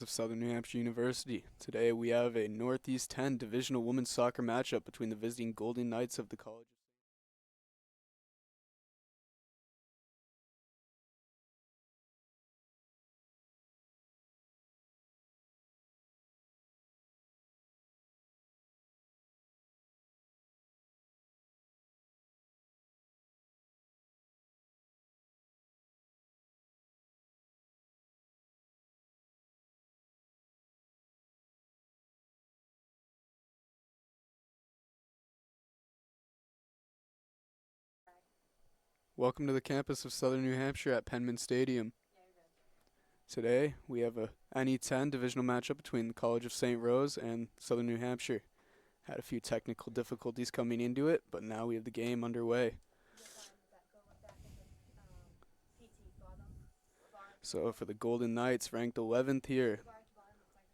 Of Southern New Hampshire University. Today we have a Northeast 10 divisional women's soccer matchup between the visiting Golden Knights of the college. Welcome to the campus of Southern New Hampshire at Penmen Stadium. Today we have a NE10 divisional matchup between the College of St. Rose and Southern New Hampshire. Had a few technical difficulties coming into it, but now we have the game underway. So for the Golden Knights, ranked 11th here,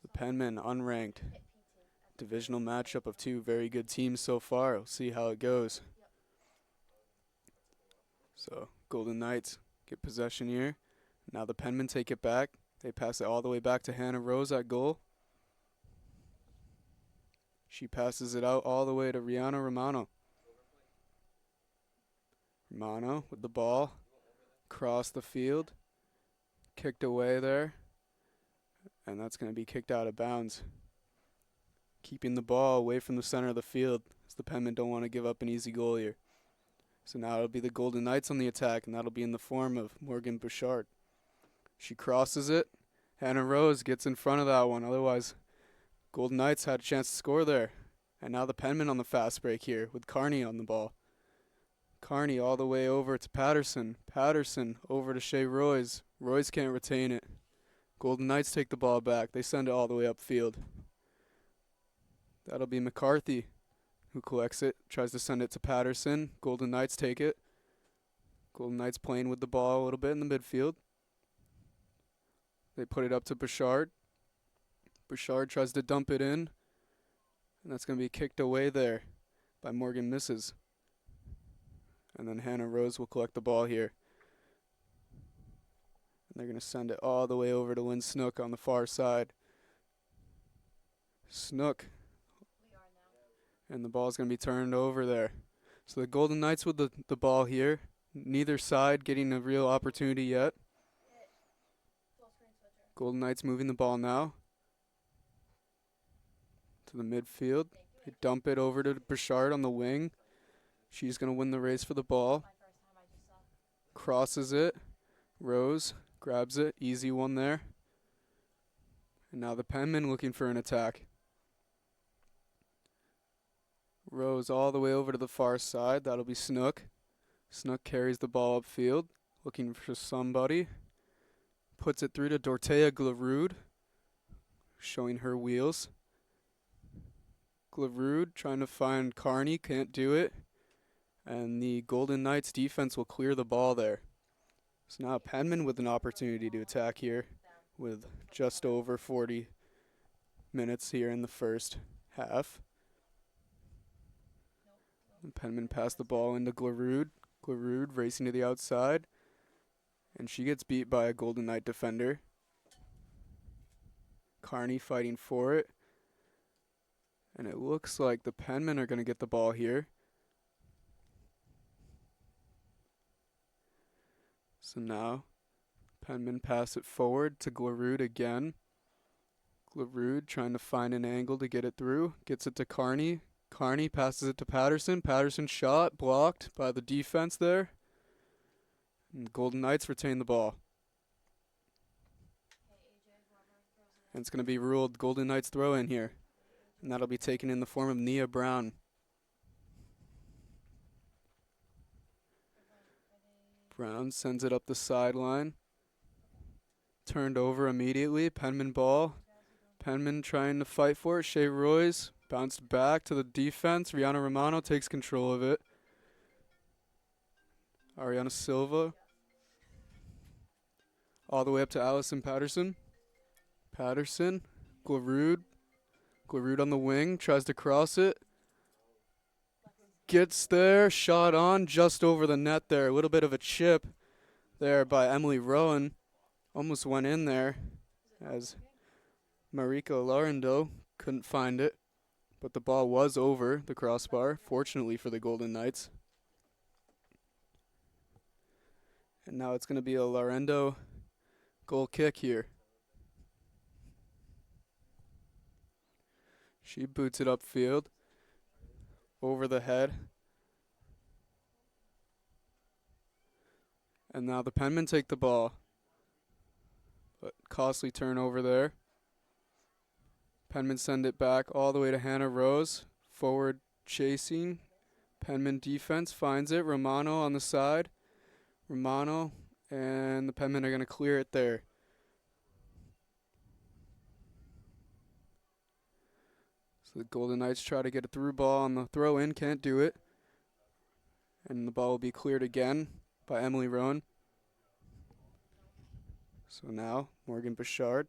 the Penmen unranked. Divisional matchup of two very good teams so far. We'll see how it goes. So Golden Knights get possession here. Now the Penmen take it back. They pass it all the way back to Hannah Rose at goal. She passes it out all the way to Rihanna Romano. Romano with the ball. Across the field. Kicked away there. And that's going to be kicked out of bounds. Keeping the ball away from the center of the field, as the Penmen don't want to give up an easy goal here. So now it'll be the Golden Knights on the attack, and that'll be in the form of Morgan Bouchard. She crosses it. Hannah Rose gets in front of that one. Otherwise, Golden Knights had a chance to score there. And now the Penmen on the fast break here with Carney on the ball. Carney all the way over to Patterson. Patterson over to Shea Royce. Royce can't retain it. Golden Knights take the ball back. They send it all the way upfield. That'll be McCarthy who collects it, tries to send it to Patterson. Golden Knights take it. Golden Knights playing with the ball a little bit in the midfield. They put it up to Bouchard. Bouchard tries to dump it in, and that's going to be kicked away there by Morgan Misses. And then Hannah Rose will collect the ball here. And they're going to send it all the way over to Lynn Snook on the far side. Snook. And the ball's going to be turned over there. So the Golden Knights with the ball here. Neither side getting a real opportunity yet. Golden Knights moving the ball now to the midfield. They dump it over to Bouchard on the wing. She's going to win the race for the ball. Crosses it. Rose grabs it. Easy one there. And now the Penmen looking for an attack. Rose all the way over to the far side. That'll be Snook. Snook carries the ball upfield, looking for somebody. Puts it through to Dortea Glarood, showing her wheels. Glarood trying to find Carney, can't do it. And the Golden Knights defense will clear the ball there. So now Penmen with an opportunity to attack here with just over 40 minutes here in the first half. And Penmen passed the ball into Glarood. Glarood racing to the outside. And she gets beat by a Golden Knight defender. Carney fighting for it. And it looks like the Penmen are going to get the ball here. So now, Penmen pass it forward to Glarood again. Glarood trying to find an angle to get it through. Gets it to Carney. Carney passes it to Patterson. Patterson shot, blocked by the defense there. And the Golden Knights retain the ball. And it's going to be ruled Golden Knights throw in here. And that'll be taken in the form of Nia Brown. Brown sends it up the sideline. Turned over immediately. Penmen ball. Penmen trying to fight for it. Shea Royce bounced back to the defense. Rihanna Romano takes control of it. Ariana Silva. All the way up to Allison Patterson. Patterson. Glarood. Glarood on the wing. Tries to cross it. Gets there. Shot on just over the net there. A little bit of a chip there by Emily Rowan. Almost went in there as Marika Larendo couldn't find it, but the ball was over the crossbar, fortunately for the Golden Knights. And now it's going to be a Larendo goal kick here. She boots it upfield, over the head. And now the Penmen take the ball. But costly turnover there. Penmen send it back all the way to Hannah Rose. Forward chasing. Penmen defense finds it. Romano on the side. Romano and the Penmen are going to clear it there. So the Golden Knights try to get a through ball on the throw in. Can't do it. And the ball will be cleared again by Emily Rowan. So now Morgan Bouchard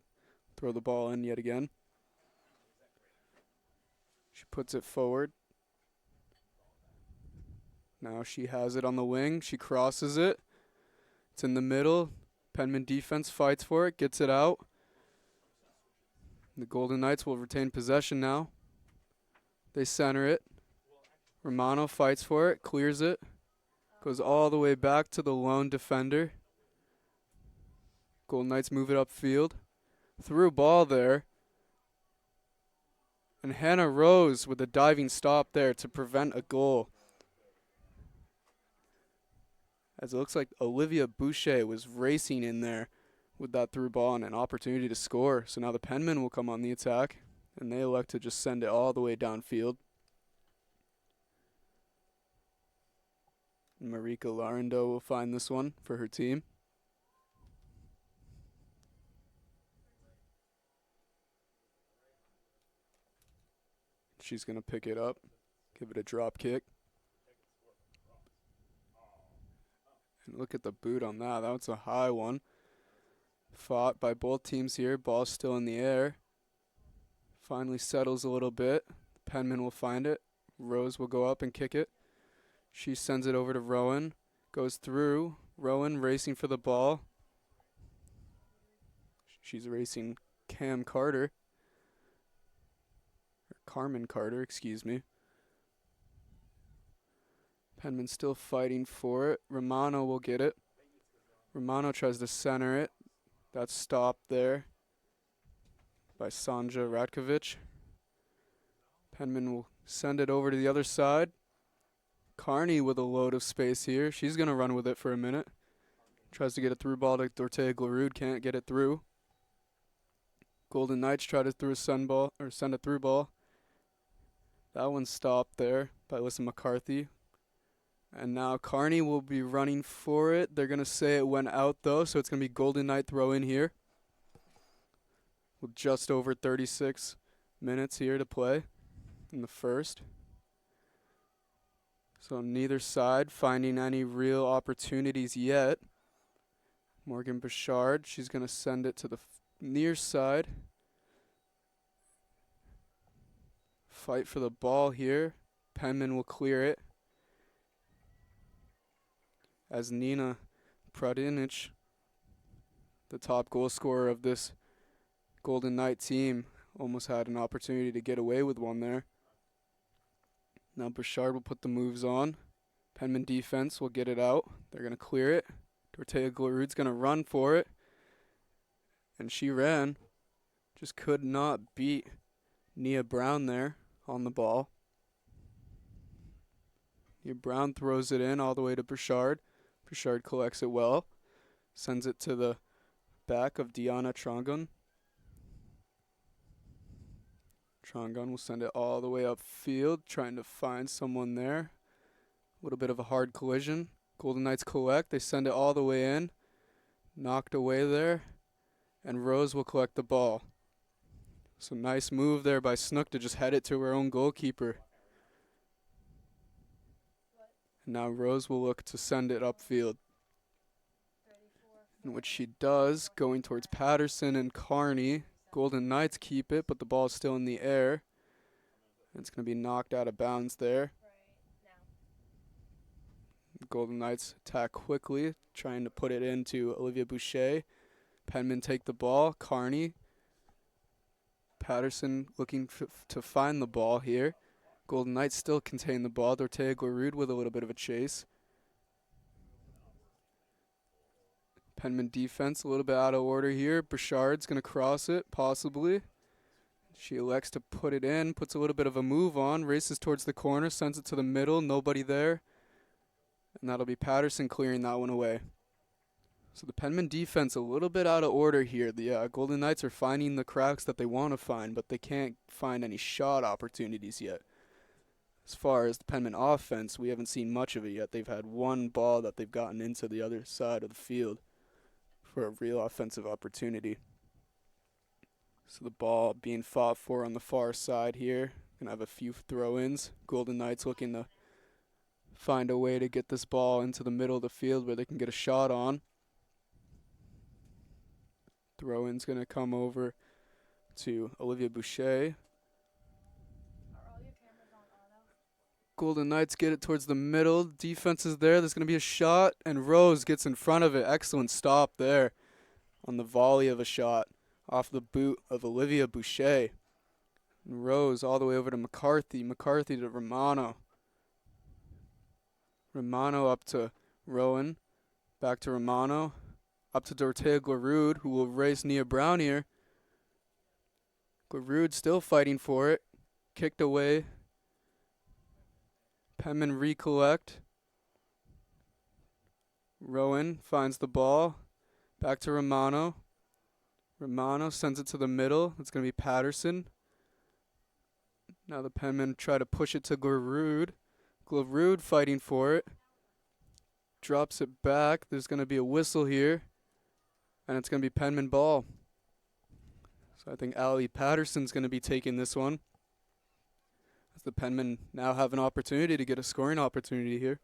throw the ball in yet again. She puts it forward. Now she has it on the wing. She crosses it. It's in the middle. Penmen defense fights for it, gets it out. The Golden Knights will retain possession now. They center it. Romano fights for it, clears it. Goes all the way back to the lone defender. Golden Knights move it upfield. Through ball there. And Hannah Rose with a diving stop there to prevent a goal. As it looks like Olivia Boucher was racing in there with that through ball and an opportunity to score. So now the Penmen will come on the attack, and they elect to just send it all the way downfield. Marika Larendo will find this one for her team. She's going to pick it up, give it a drop kick. And look at the boot on that. That was a high one. Fought by both teams here. Ball still in the air. Finally settles a little bit. Penmen will find it. Rose will go up and kick it. She sends it over to Rowan. Goes through. Rowan racing for the ball. She's racing Cam Carter. Or Carmen Carter, excuse me. Penmen still fighting for it. Romano will get it. Romano tries to center it. That's stopped there by Sanja Ratkovic. Penmen will send it over to the other side. Carney with a load of space here. She's going to run with it for a minute. Tries to get a through ball to Dortea Glarud. Can't get it through. Golden Knights try to send a through ball. That one stopped there by Alyssa McCarthy. And now Carney will be running for it. They're going to say it went out, though, so it's going to be Golden Knight throw in here. With just over 36 minutes here to play in the first. So neither side finding any real opportunities yet. Morgan Bouchard, she's going to send it to the near side. Fight for the ball here. Penmen will clear it. As Nina Pradinic, the top goal scorer of this Golden Knight team, almost had an opportunity to get away with one there. Now Bouchard will put the moves on. Penmen defense will get it out. They're going to clear it. Dortea Glarud's going to run for it. And she ran. Just could not beat Nia Brown there on the ball. Nia Brown throws it in all the way to Bouchard. Bouchard collects it well. Sends it to the back of Diana Trongon. Trongon will send it all the way upfield, trying to find someone there. A little bit of a hard collision. Golden Knights collect. They send it all the way in. Knocked away there. And Rose will collect the ball. So nice move there by Snook to just head it to her own goalkeeper. And now Rose will look to send it upfield. In which she does, going towards Patterson and Carney. Golden Knights keep it, but the ball is still in the air. And it's going to be knocked out of bounds there. Golden Knights attack quickly, trying to put it into Olivia Boucher. Penmen take the ball. Carney Patterson looking to find the ball here. Golden Knights still contain the ball. Dortea-Glorud with a little bit of a chase. Penmen defense a little bit out of order here. Bouchard's going to cross it, possibly. She elects to put it in, puts a little bit of a move on, races towards the corner, sends it to the middle, nobody there. And that'll be Patterson clearing that one away. So the Penmen defense a little bit out of order here. The Golden Knights are finding the cracks that they want to find, but they can't find any shot opportunities yet. As far as the Penmen offense, we haven't seen much of it yet. They've had one ball that they've gotten into the other side of the field for a real offensive opportunity. So the ball being fought for on the far side here. Gonna have a few throw-ins. Golden Knights looking to find a way to get this ball into the middle of the field where they can get a shot on. Throw-in's gonna come over to Olivia Boucher. Golden Knights get it towards the middle. Defense is there. There's going to be a shot, and Rose gets in front of it. Excellent stop there on the volley of a shot off the boot of Olivia Boucher. And Rose all the way over to McCarthy. McCarthy to Romano. Romano up to Rowan. Back to Romano. Up to Dortea-Glorud, who will race Nia Brown here. Glorud still fighting for it. Kicked away. Penmen recollect. Rowan finds the ball. Back to Romano. Romano sends it to the middle. It's going to be Patterson. Now the Penmen try to push it to Glorud. Glorud fighting for it. Drops it back. There's going to be a whistle here. And it's going to be Penmen ball. So I think Allie Patterson's going to be taking this one. As the Penmen now have an opportunity to get a scoring opportunity here.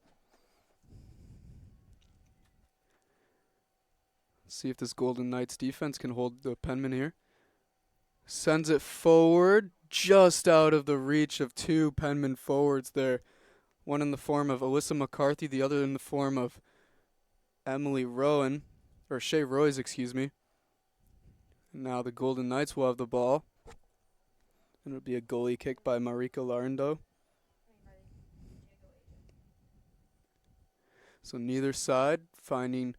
See if this Golden Knights defense can hold the Penmen here. Sends it forward, just out of the reach of two Penmen forwards there. One in the form of Alyssa McCarthy, the other in the form of Emily Rowan, or Shay Royce, excuse me. And now the Golden Knights will have the ball. And it'll be a goalie kick by Marika Larendo. So neither side finding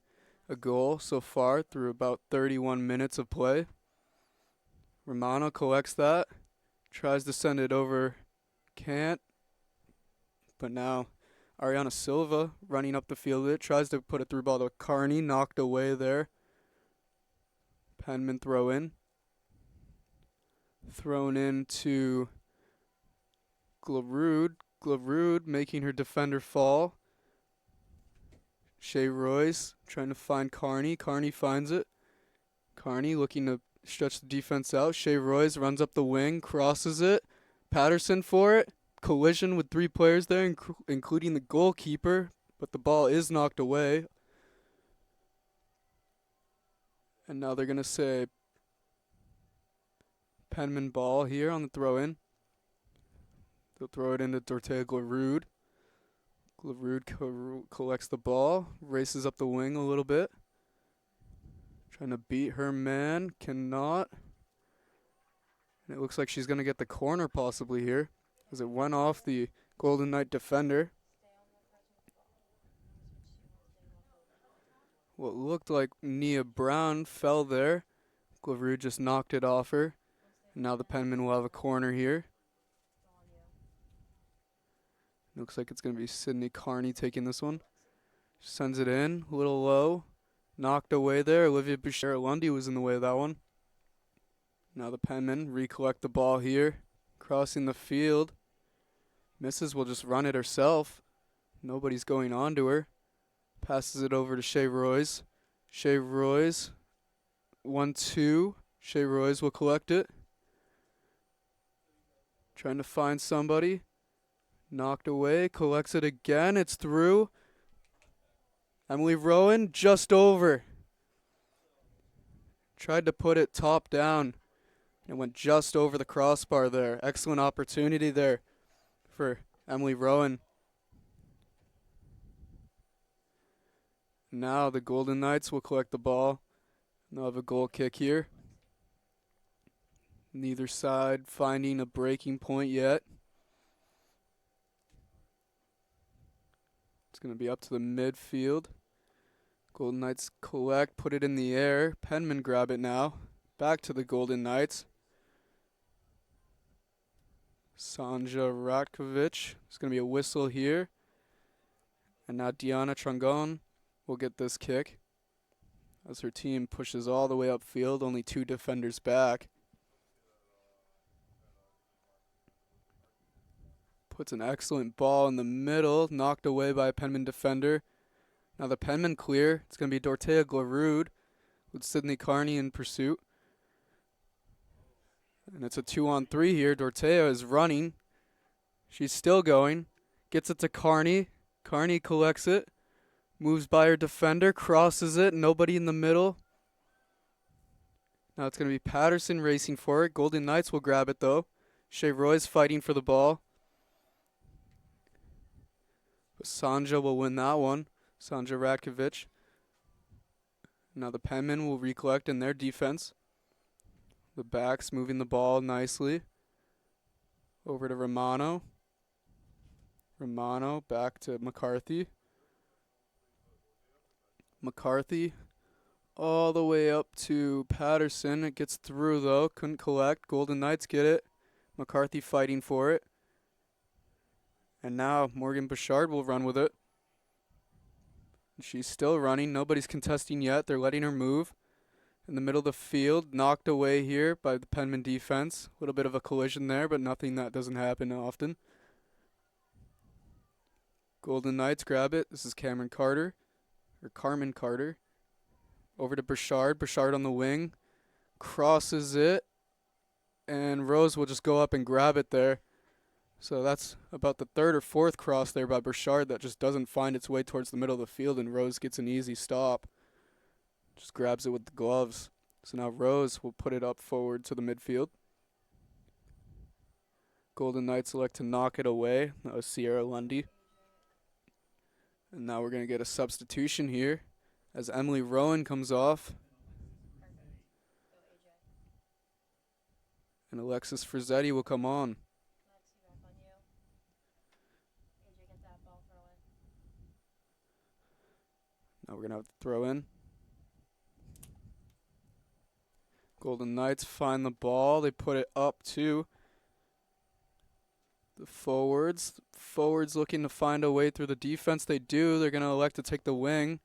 a goal so far through about 31 minutes of play. Romano collects that. Tries to send it over. Can't. But now Ariana Silva running up the field with it. Tries to put a through ball to Carney. Knocked away there. Penmen throw in. Thrown into Glorud. Glorud making her defender fall. Shay Royce trying to find Carney. Carney finds it. Carney looking to stretch the defense out. Shay Royce runs up the wing, crosses it. Patterson for it. Collision with three players there, including the goalkeeper. But the ball is knocked away. And now they're going to say Penmen ball here on the throw-in. They'll throw it into Dortea-Glorud. Glorud collects the ball, races up the wing a little bit. Trying to beat her man, cannot. And it looks like she's going to get the corner possibly here, as it went off the Golden Knight defender. What looked like Nia Brown fell there. Glorud just knocked it off her. And now the Penmen will have a corner here. Looks like it's going to be Sydney Carney taking this one. Sends it in, a little low. Knocked away there. Olivia Boucher-Lundy was in the way of that one. Now the Penmen recollect the ball here. Crossing the field. Misses will just run it herself. Nobody's going on to her. Passes it over to Shay Royce. Shay Royce. 1-2. Shay Royce will collect it. Trying to find somebody. Knocked away, collects it again, it's through. Emily Rowan, just over. Tried to put it top down. It went just over the crossbar there. Excellent opportunity there for Emily Rowan. Now the Golden Knights will collect the ball. They'll have a goal kick here. Neither side finding a breaking point yet. It's going to be up to the midfield. Golden Knights collect, put it in the air. Penmen grab it now. Back to the Golden Knights. Sanja Ratkovic. There's going to be a whistle here. And now Diana Trangon will get this kick as her team pushes all the way upfield, only 2 defenders back. Puts an excellent ball in the middle, knocked away by a Penmen defender. Now the Penmen clear. It's going to be Dorothea Glarud with Sydney Carney in pursuit. And it's a 2-on-3 here. Dorothea is running. She's still going. Gets it to Carney. Carney collects it. Moves by her defender. Crosses it. Nobody in the middle. Now it's going to be Patterson racing for it. Golden Knights will grab it though. Shea Roy's fighting for the ball. But Sanja will win that one. Sanja Ratkovic. Now the Penmen will recollect in their defense. The backs moving the ball nicely. Over to Romano. Romano back to McCarthy. McCarthy all the way up to Patterson. It gets through though. Couldn't collect. Golden Knights get it. McCarthy fighting for it. And now Morgan Bouchard will run with it. She's still running. Nobody's contesting yet. They're letting her move. In the middle of the field, knocked away here by the Penmen defense. A little bit of a collision there, but nothing that doesn't happen often. Golden Knights grab it. This is Carmen Carter. Over to Bouchard. Bouchard on the wing. Crosses it. And Rose will just go up and grab it there. So that's about the 3rd or 4th cross there by Bouchard that just doesn't find its way towards the middle of the field, and Rose gets an easy stop. Just grabs it with the gloves. So now Rose will put it up forward to the midfield. Golden Knights elect to knock it away. That was Sierra Lundy. And now we're going to get a substitution here as Emily Rowan comes off. And Alexis Frizzetti will come on. Now we're going to have to throw in. Golden Knights find the ball. They put it up to the forwards. Forwards looking to find a way through the defense. They do. They're going to elect to take the wing.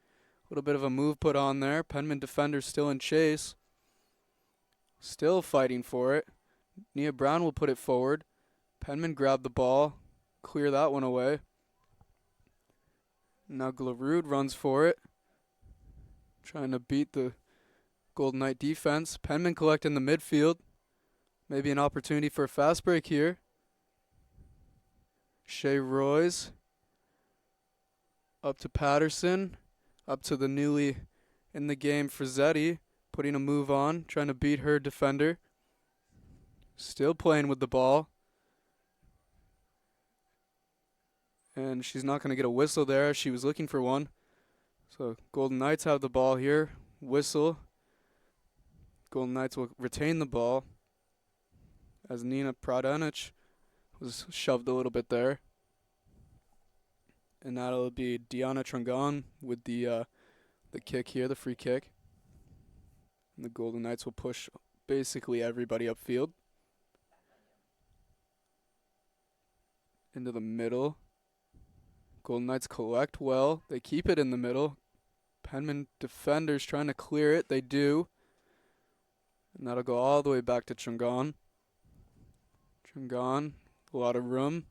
A little bit of a move put on there. Penmen defenders still in chase. Still fighting for it. Nia Brown will put it forward. Penmen grab the ball. Clear that one away. Now Glarud runs for it. Trying to beat the Golden Knight defense. Penmen collect in the midfield. Maybe an opportunity for a fast break here. Shea Roy's. Up to Patterson. Up to the newly in the game Frizzetti. Putting a move on. Trying to beat her defender. Still playing with the ball. And she's not going to get a whistle there. She was looking for one. So Golden Knights have the ball here. Whistle. Golden Knights will retain the ball as Nina Pradanic was shoved a little bit there. And that'll be Diana Trangon with the kick here, the free kick. And the Golden Knights will push basically everybody upfield. Into the middle. Golden Knights collect well. They keep it in the middle. Penmen defenders trying to clear it. They do. And that'll go all the way back to Trangon. Trangon, a lot of room.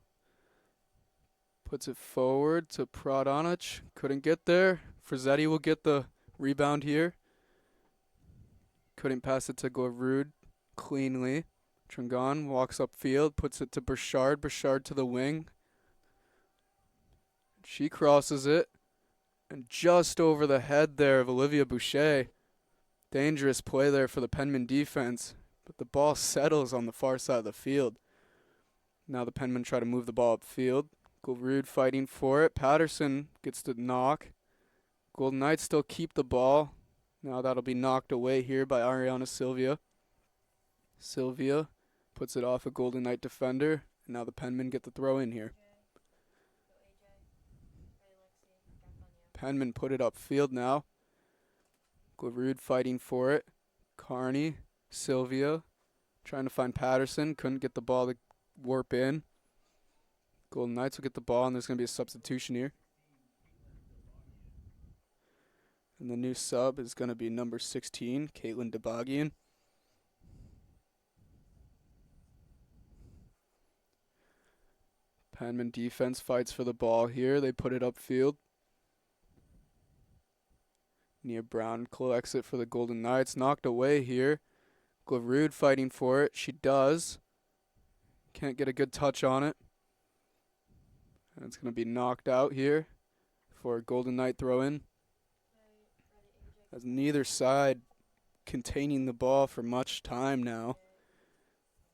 Puts it forward to Pradanic. Couldn't get there. Frizzetti will get the rebound here. Couldn't pass it to Glarud cleanly. Trangon walks upfield, puts it to Bouchard. Bouchard to the wing. She crosses it. And just over the head there of Olivia Boucher. Dangerous play there for the Penmen defense. But the ball settles on the far side of the field. Now the Penmen try to move the ball upfield. Glarud fighting for it. Patterson gets the knock. Golden Knights still keep the ball. Now that'll be knocked away here by Ariana Silvia. Sylvia puts it off a Golden Knight defender, and now the Penmen get the throw in here. Penmen put it upfield now. Glarud fighting for it. Carney, Sylvia, trying to find Patterson. Couldn't get the ball to warp in. Golden Knights will get the ball, and there's going to be a substitution here. And the new sub is going to be number 16, Caitlin DeBogian. Penman defense fights for the ball here. They put it upfield. Nia Brown collects it for the Golden Knights. Knocked away here. Glarud fighting for it. She does. Can't get a good touch on it. And it's going to be knocked out here for a Golden Knight throw-in. As neither side containing the ball for much time now.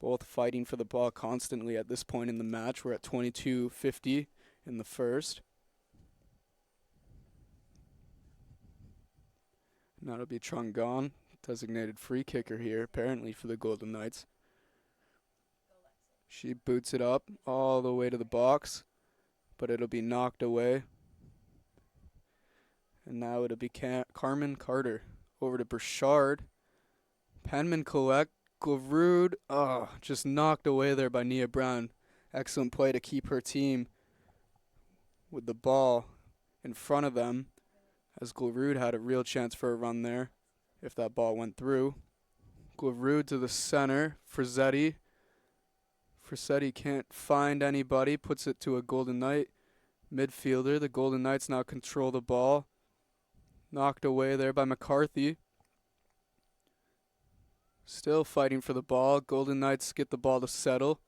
Both fighting for the ball constantly at this point in the match. We're at 22:50 in the first. Now it'll be Trungan, designated free kicker here, apparently for the Golden Knights. She boots it up all the way to the box, but it'll be knocked away. And now it'll be Carmen Carter over to Burchard. Penman collect. Glarud, just knocked away there by Nia Brown. Excellent play to keep her team with the ball in front of them, as Glarud had a real chance for a run there if that ball went through. Glarud to the center. Frizzetti. Frizzetti can't find anybody. Puts it to a Golden Knight midfielder. The Golden Knights now control the ball. Knocked away there by McCarthy. Still fighting for the ball. Golden Knights get the ball to settle.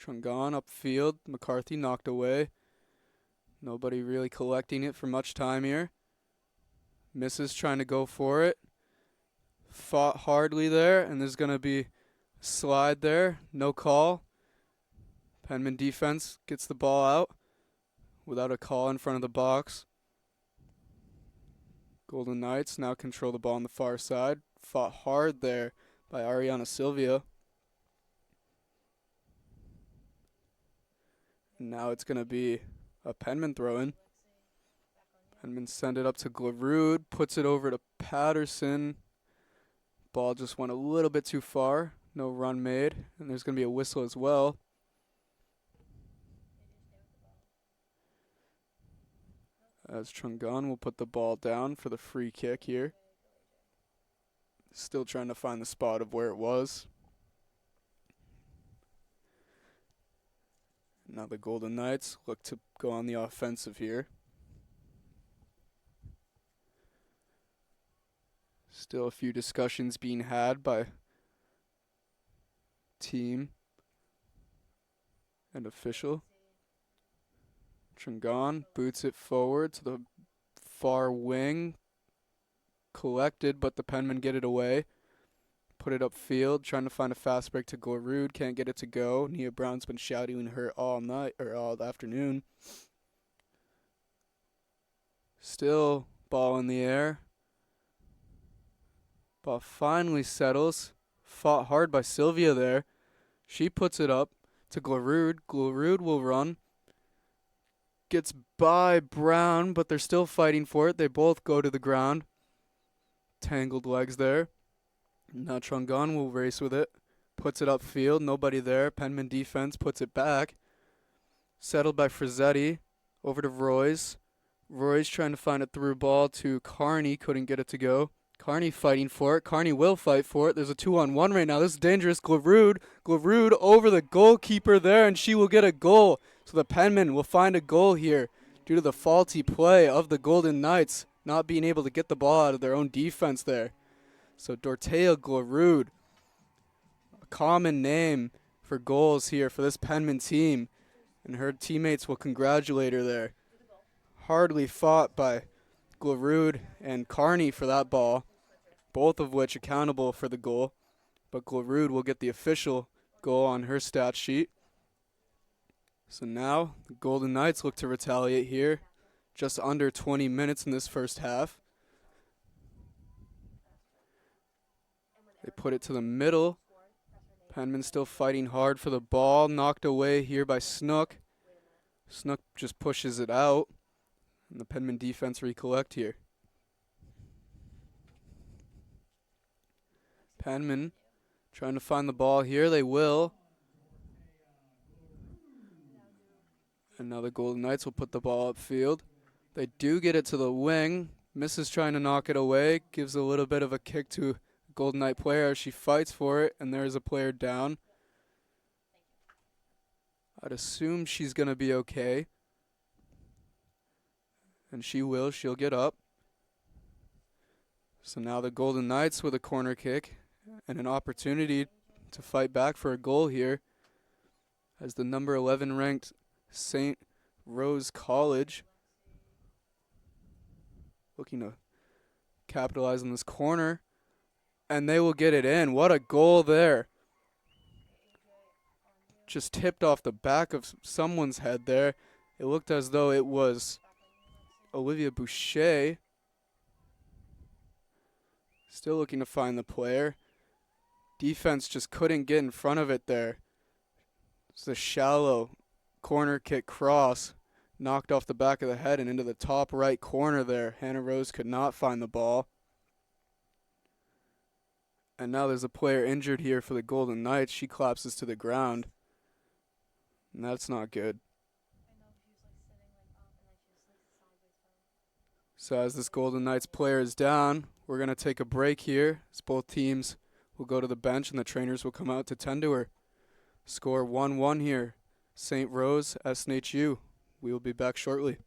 Trungan upfield. McCarthy knocked away. Nobody really collecting it for much time here. Misses trying to go for it. Fought hardly there, and there's going to be a slide there. No call. Penman defense gets the ball out without a call in front of the box. Golden Knights now control the ball on the far side. Fought hard there by Ariana Sylvia. And now it's going to be a Penman throw-in. Penman send it up to Glarud. Puts it over to Patterson. Ball just went a little bit too far. No run made. And there's going to be a whistle as well. As Trungan will put the ball down for the free kick here. Still trying to find the spot of where it was. Now the Golden Knights look to go on the offensive here. Still a few discussions being had by team and official. Trungan boots it forward to the far wing. Collected, but the Penmen get it away. Put it upfield, trying to find a fast break to Glarud. Can't get it to go. Nia Brown's been shouting her all night or all afternoon. Still ball in the air. Ball finally settles. Fought hard by Sylvia there. She puts it up to Glarud. Glarud will run. Gets by Brown, but they're still fighting for it. They both go to the ground. Tangled legs there. Now Trungan will race with it. Puts it upfield. Nobody there. Penman defense puts it back. Settled by Frizzetti. Over to Royce. Royce trying to find a through ball to Carney. Couldn't get it to go. Carney fighting for it. Carney will fight for it. There's a 2-on-1 right now. This is dangerous. Glarud over the goalkeeper there, and she will get a goal. So the Penmen will find a goal here due to the faulty play of the Golden Knights not being able to get the ball out of their own defense there. So Dortea Glarud, a common name for goals here for this Penmen team, and her teammates will congratulate her there. Hardly fought by Glarud and Carney for that ball, both of which accountable for the goal, but Glarud will get the official goal on her stat sheet. So now the Golden Knights look to retaliate here. Just under 20 minutes in this first half. They put it to the middle. Penmen still fighting hard for the ball. Knocked away here by Snook. Snook just pushes it out. And the Penmen defense recollect here. Penmen trying to find the ball here. They will. And now the Golden Knights will put the ball upfield. They do get it to the wing. Misses trying to knock it away. Gives a little bit of a kick to a Golden Knight player. She fights for it, and there's a player down. I'd assume she's going to be okay. And she will. She'll get up. So now the Golden Knights with a corner kick and an opportunity to fight back for a goal here as the number 11 ranked St. Rose College looking to capitalize on this corner, and they will get it in. What a goal there. Just tipped off the back of someone's head there. It looked as though it was Olivia Boucher. Still looking to find the player. Defense just couldn't get in front of it there. It's a shallow corner kick cross. Knocked off the back of the head and into the top right corner there. Hannah Rose could not find the ball. And now there's a player injured here for the Golden Knights. She collapses to the ground. And that's not good. So as this Golden Knights player is down, we're going to take a break here. As both teams will go to the bench and the trainers will come out to tend to her. Score 1-1 here. St. Rose, SNHU. We will be back shortly.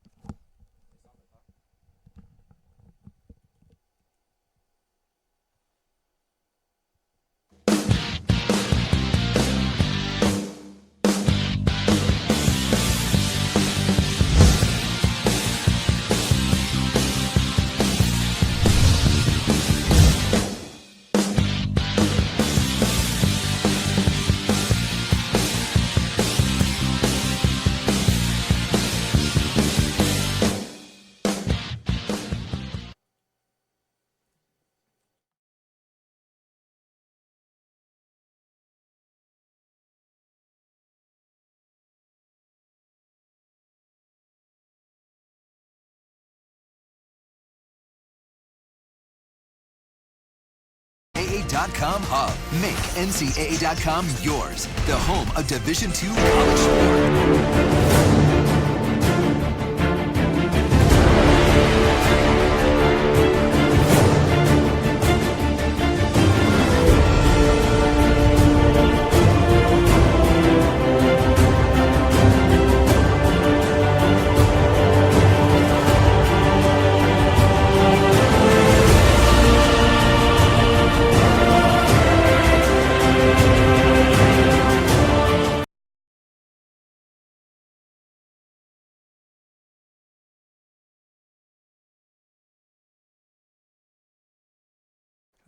NCAA.com hub. Make NCAA.com yours, the home of Division II college sport.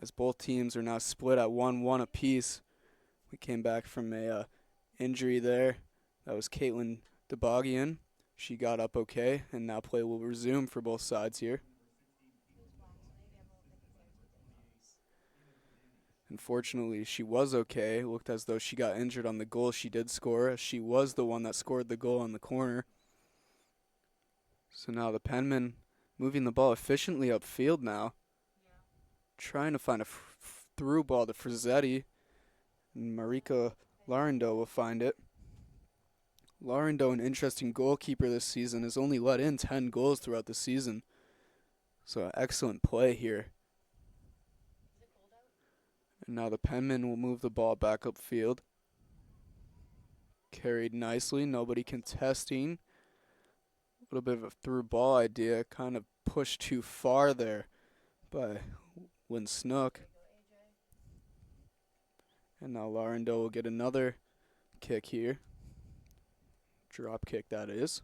As both teams are now split at 1-1 apiece. We came back from a injury there. That was Caitlin DeBogian. She got up okay, and now play will resume for both sides here. Unfortunately, she was okay. It looked as though she got injured on the goal she did score, as she was the one that scored the goal on the corner. So now the Penmen moving the ball efficiently upfield now. Trying to find a through ball to Frizzetti. And Marika Larendo will find it. Larendo, an interesting goalkeeper this season, has only let in 10 goals throughout the season. So excellent play here. And now the Penmen will move the ball back upfield. Carried nicely, nobody contesting. A little bit of a through ball idea, kind of pushed too far there by Lynn Snook. And now Larendo will get another kick here. Drop kick, that is.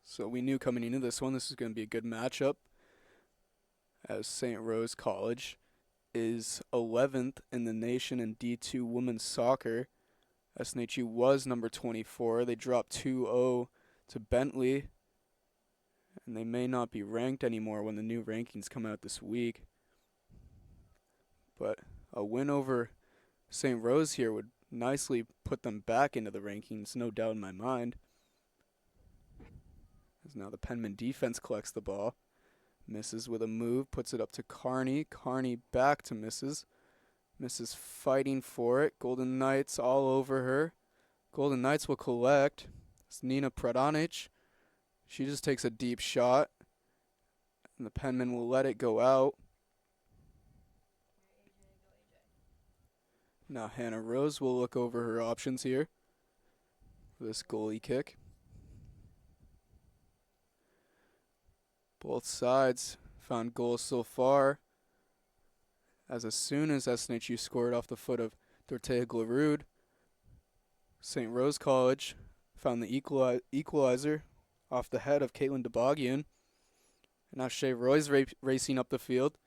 So we knew coming into this one, this is going to be a good matchup, as St. Rose College is 11th in the nation in D2 women's soccer. SNHU was number 24. They dropped 2-0 to Bentley, and they may not be ranked anymore when the new rankings come out this week. But a win over St. Rose here would nicely put them back into the rankings, no doubt in my mind. As now the Penmen defense collects the ball. Misses with a move, puts it up to Carney. Carney back to Misses. Misses fighting for it. Golden Knights all over her. Golden Knights will collect. It's Nina Pradanic. She just takes a deep shot. And the Penmen will let it go out. Now Hannah Rose will look over her options here for this goalie kick. Both sides found goals so far. As soon as SNHU scored off the foot of Dortea Glarud, St. Rose College found the equalizer off the head of Caitlin DeBogian. And now Shea Roy's racing up the field.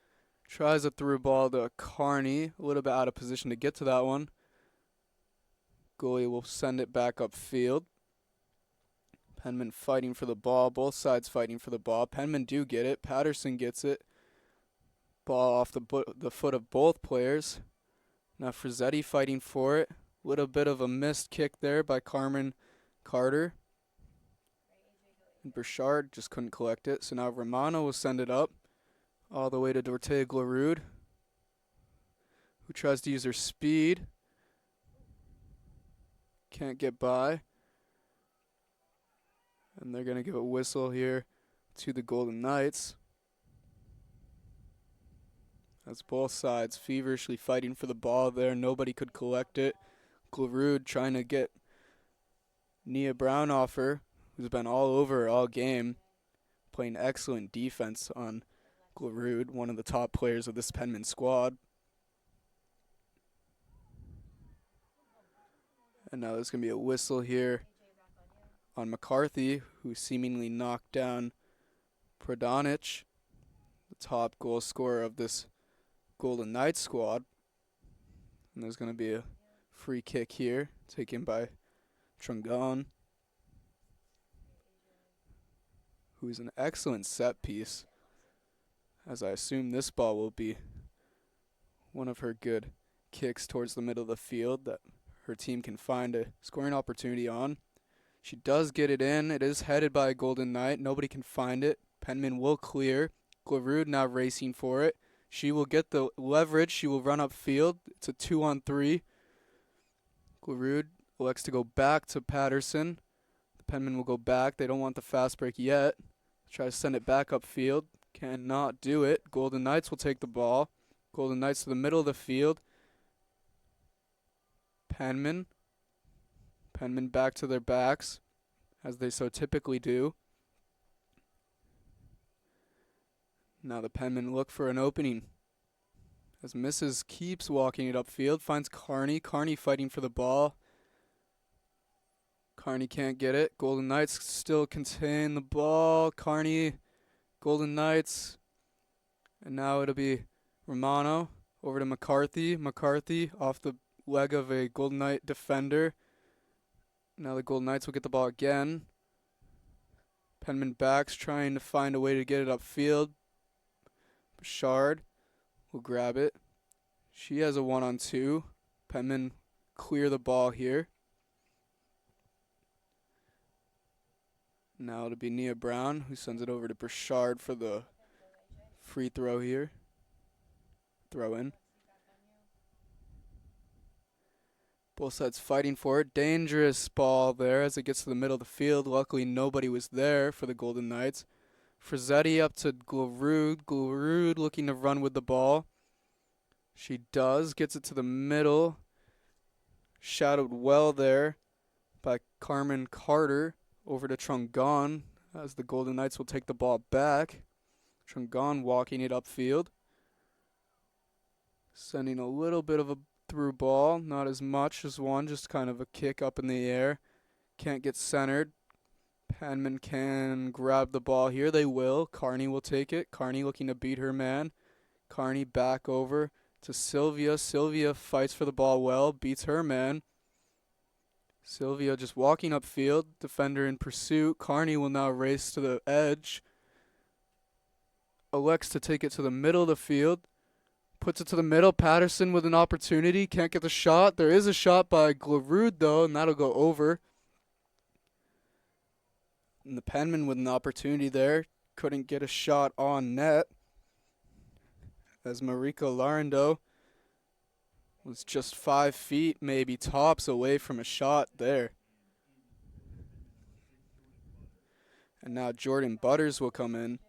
Tries a through ball to Carney. A little bit out of position to get to that one. Goalie will send it back upfield. Penmen fighting for the ball. Both sides fighting for the ball. Penmen do get it. Patterson gets it. Ball off the foot of both players. Now Frizzetti fighting for it. Little bit of a missed kick there by Carmen Carter. And Burchard just couldn't collect it. So now Romano will send it up all the way to Dortea Glarud, who tries to use her speed. Can't get by. And they're going to give a whistle here to the Golden Knights. As both sides feverishly fighting for the ball there. Nobody could collect it. Glarud trying to get Nia Brown off her, who's been all over her all game. Playing excellent defense on Glarud, one of the top players of this Penmen squad. And now there's going to be a whistle here on McCarthy, who seemingly knocked down Pradanic, the top goal scorer of this Golden Knights squad. And there's going to be a free kick here, taken by Trungon, who's an excellent set piece, as I assume this ball will be one of her good kicks towards the middle of the field that her team can find a scoring opportunity on. She does get it in. It is headed by a Golden Knight. Nobody can find it. Penmen will clear. Glarud now racing for it. She will get the leverage. She will run upfield. It's a 2-on-3. Glarud elects to go back to Patterson. The Penmen will go back. They don't want the fast break yet. Try to send it back upfield. Cannot do it. Golden Knights will take the ball. Golden Knights to the middle of the field. Penmen back to their backs, as they so typically do. Now the Penmen look for an opening, as Mrs. keeps walking it upfield, finds Carney. Carney fighting for the ball. Carney can't get it. Golden Knights still contain the ball. Carney, Golden Knights. And now it'll be Romano over to McCarthy. McCarthy off the leg of a Golden Knight defender. Now the Golden Knights will get the ball again. Penmen backs trying to find a way to get it upfield. Bouchard will grab it. She has a 1-on-2. Penmen clear the ball here. Now it'll be Nia Brown who sends it over to Bouchard for the free throw here. Throw in. Both sides fighting for it. Dangerous ball there as it gets to the middle of the field. Luckily, nobody was there for the Golden Knights. Frizzetti up to Glarud. Glarud looking to run with the ball. She does. Gets it to the middle. Shadowed well there by Carmen Carter. Over to Trungon as the Golden Knights will take the ball back. Trungon walking it upfield. Sending a little bit of a through ball, not as much as one, just kind of a kick up in the air. Can't get centered. Penmen can grab the ball here. They will. Carney will take it. Carney looking to beat her man. Carney back over to Sylvia. Sylvia fights for the ball well, beats her man. Sylvia just walking upfield. Defender in pursuit. Carney will now race to the edge. Elects to take it to the middle of the field. Puts it to the middle. Patterson with an opportunity. Can't get the shot. There is a shot by Glarud, though, and that'll go over. And the Penmen with an opportunity there. Couldn't get a shot on net. As Marika Larendo was just 5 feet, maybe tops, away from a shot there. And now Jordan Butters will come in.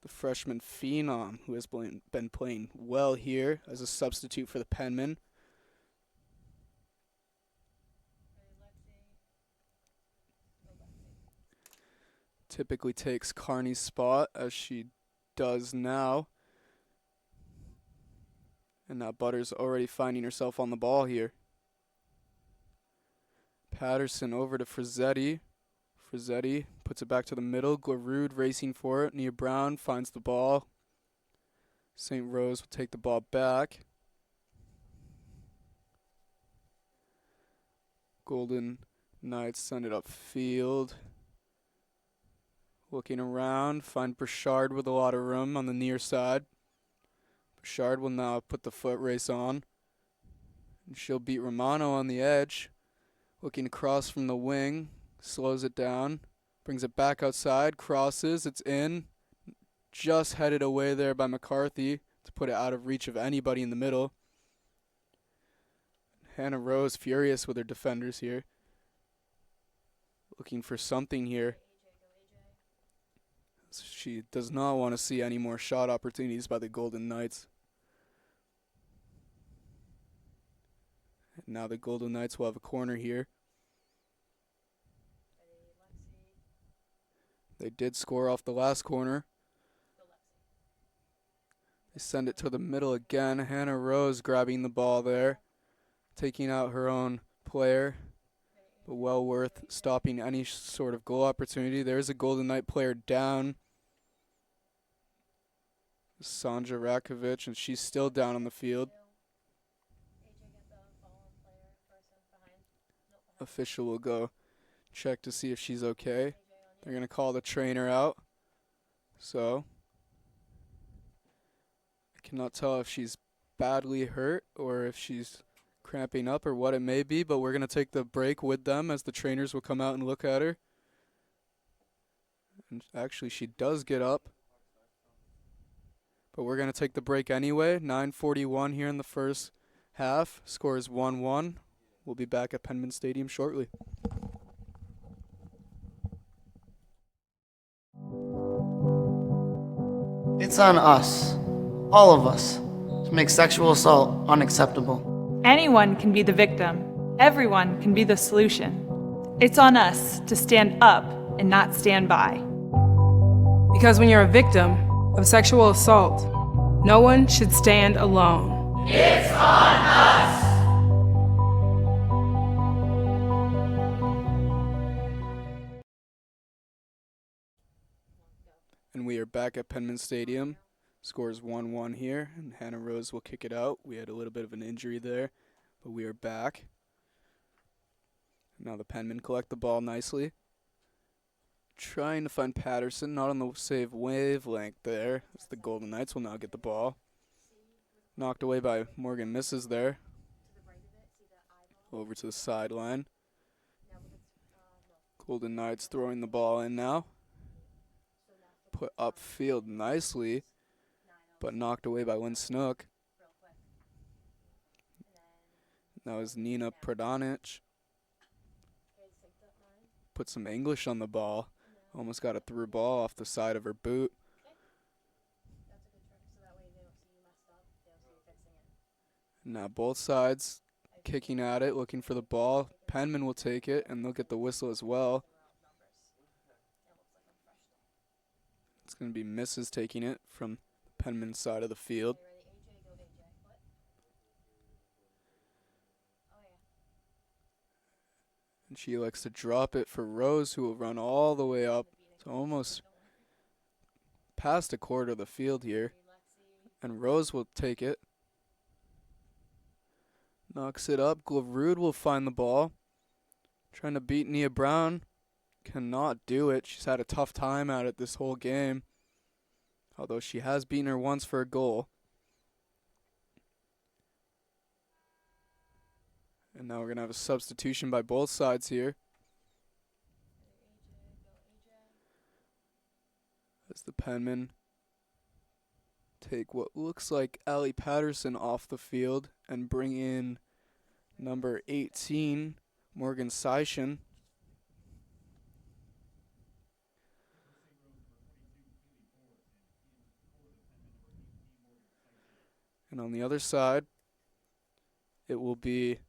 The freshman phenom who has been playing well here as a substitute for the Penmen. Typically takes Carney's spot as she does now. And now Butters already finding herself on the ball here. Patterson over to Frizzetti. Frizzetti puts it back to the middle. Glarud racing for it. Nia Brown finds the ball. St. Rose will take the ball back. Golden Knights send it upfield. Looking around, find Burchard with a lot of room on the near side. Burchard will now put the foot race on. And she'll beat Romano on the edge. Looking across from the wing. Slows it down. Brings it back outside. Crosses. It's in. Just headed away there by McCarthy to put it out of reach of anybody in the middle. Hannah Rose furious with her defenders here. Looking for something here. She does not want to see any more shot opportunities by the Golden Knights. And now the Golden Knights will have a corner here. They did score off the last corner. They send it to the middle again. Hannah Rose grabbing the ball there. Taking out her own player. But well worth stopping any sort of goal opportunity. There's a Golden Knight player down. Sandra Rakovic, and she's still down on the field. Official will go check to see if she's okay. They're going to call the trainer out. So, I cannot tell if she's badly hurt or if she's cramping up or what it may be, but we're going to take the break with them as the trainers will come out and look at her. And actually, she does get up. But we're going to take the break anyway. 9:41 here in the first half. Score is 1-1. We'll be back at Penmen Stadium shortly. It's on us, all of us, to make sexual assault unacceptable. Anyone can be the victim. Everyone can be the solution. It's on us to stand up and not stand by. Because when you're a victim of sexual assault, no one should stand alone. It's on us! And we are back at Penmen Stadium. Scores 1-1 here, and Hannah Rose will kick it out. We had a little bit of an injury there, but we are back. Now the Penmen collect the ball nicely. Trying to find Patterson, not on the save wavelength there, as the Golden Knights will now get the ball. Knocked away by Morgan Misses there. Over to the sideline. Golden Knights throwing the ball in now. Put upfield nicely, but knocked away by Lynn Snook. That was Nina Pradanic. Put some English on the ball. Almost got a through ball off the side of her boot. Now both sides kicking at it, looking for the ball. Penmen will take it, and they'll get the whistle as well. It's going to be Mrs. taking it from the Penmen side of the field. And she likes to drop it for Rose, who will run all the way up to almost past a quarter of the field here. And Rose will take it. Knocks it up. Glarud will find the ball. Trying to beat Nia Brown. Cannot do it. She's had a tough time at it this whole game. although she has beaten her once for a goal. And now we're going to have a substitution by both sides here. As the Penmen take what looks like Allie Patterson off the field and bring in number 18, Morgan Seishin. And on the other side, it will be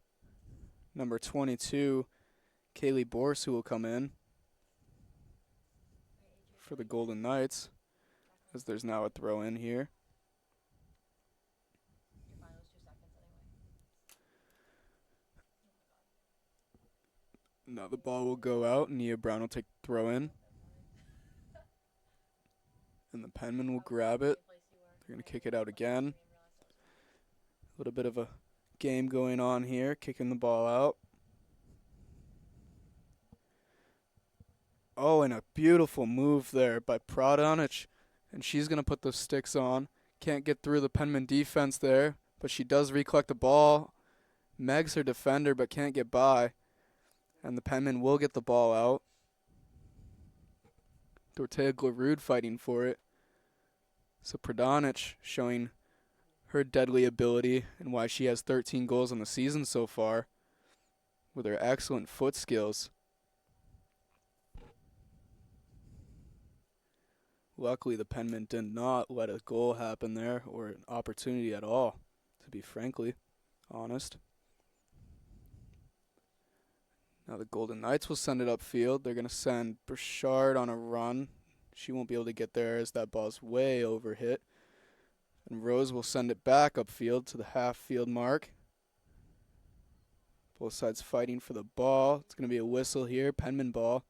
number 22, Kaylee Borse, who will come in for the Golden Knights, as there's now a throw in here. Now the ball will go out. Nia Brown will take the throw in. And the Penmen will grab it. They're going to kick it out again. A little bit of a game going on here, kicking the ball out. Oh, and a beautiful move there by Pradonic. And she's going to put the sticks on. Can't get through the Penmen defense there, but she does recollect the ball. Meg's her defender, but can't get by. And the Penmen will get the ball out. Dorothea Glarud fighting for it. So Pradonic showing her deadly ability and why she has 13 goals on the season so far with her excellent foot skills. Luckily, the Penmen did not let a goal happen there or an opportunity at all, to be frankly honest. Now the Golden Knights will send it upfield. They're going to send Burchard on a run. She won't be able to get there as that ball's way over hit. And Rose will send it back upfield to the half-field mark. Both sides fighting for the ball. It's going to be a whistle here, Penmen ball.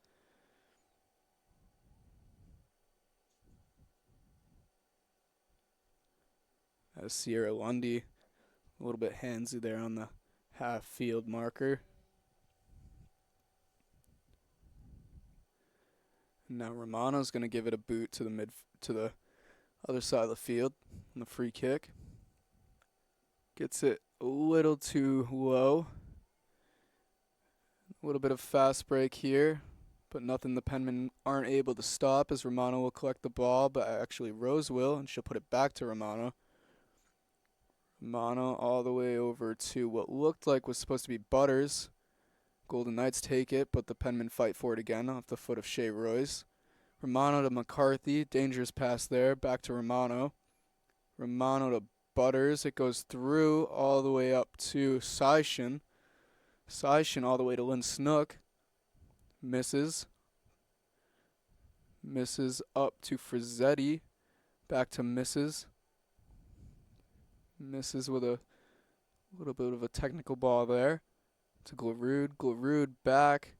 As Sierra Lundy, a little bit handsy there on the half-field marker. Now Romano's going to give it a boot to the other side of the field on the free kick. Gets it a little too low. A little bit of fast break here, but nothing the Penmen aren't able to stop as Romano will collect the ball, but actually Rose will, and she'll put it back to Romano. Romano all the way over to what looked like was supposed to be Butters. Golden Knights take it, but the Penmen fight for it again off the foot of Shea Royce. Romano to McCarthy, dangerous pass there, back to Romano. Romano to Butters, it goes through all the way up to Seishin. Seishin all the way to Lynn Snook. Misses. Misses up to Frizzetti, back to misses. Misses with a little bit of a technical ball there. To Glarud. Glarud back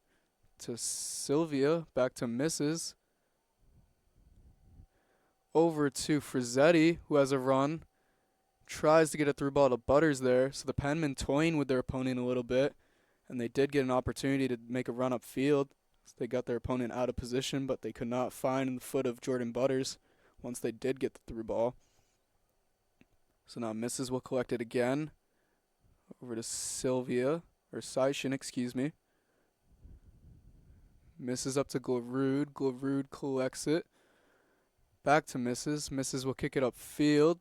to Sylvia. Back to misses. Over to Frizzetti, who has a run. Tries to get a through ball to Butters there. So the Penmen toying with their opponent a little bit. And they did get an opportunity to make a run up field. So they got their opponent out of position, but they could not find the foot of Jordan Butters once they did get the through ball. So now misses will collect it again. Over to Sylvia. Or Seishin, excuse me. Misses up to Glarud. Glarud collects it. Back to misses. Misses will kick it upfield.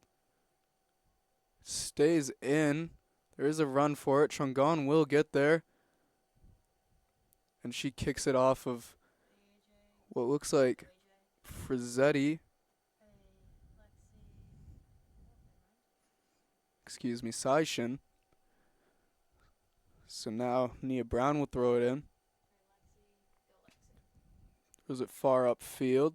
Stays in. There is a run for it. Trongon will get there. And she kicks it off of what looks like Frizzetti. Excuse me, Seishin. So now Nia Brown will throw it in. Throws it far upfield.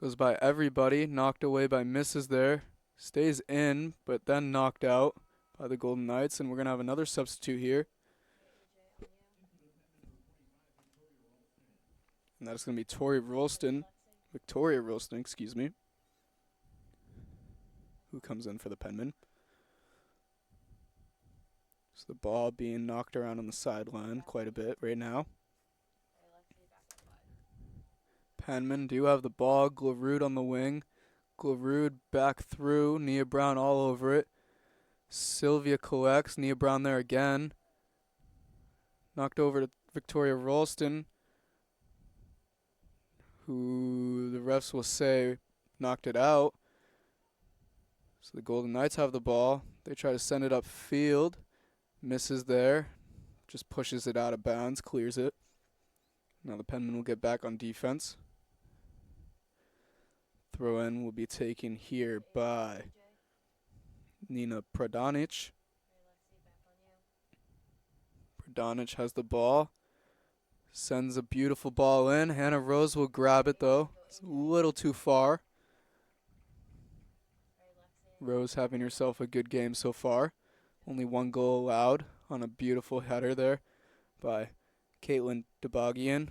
Goes by everybody. Knocked away by misses there. Stays in, but then knocked out by the Golden Knights. And we're going to have another substitute here. And that's going to be Victoria Rolston, excuse me. Who comes in for the Penmen. So the ball being knocked around on the sideline quite a bit right now. Penmen do have the ball. Glarud on the wing. Glarud back through. Nia Brown all over it. Sylvia collects. Nia Brown there again. Knocked over to Victoria Ralston, who the refs will say knocked it out. So the Golden Knights have the ball. They try to send it upfield. Misses there. Just pushes it out of bounds, clears it. Now the Penmen will get back on defense. Throw in will be taken here by Nina Pradanic. Pradanic has the ball. Sends a beautiful ball in. Hannah Rose will grab it though. It's a little too far. Rose having herself a good game so far. Only one goal allowed on a beautiful header there by Caitlin DeBogian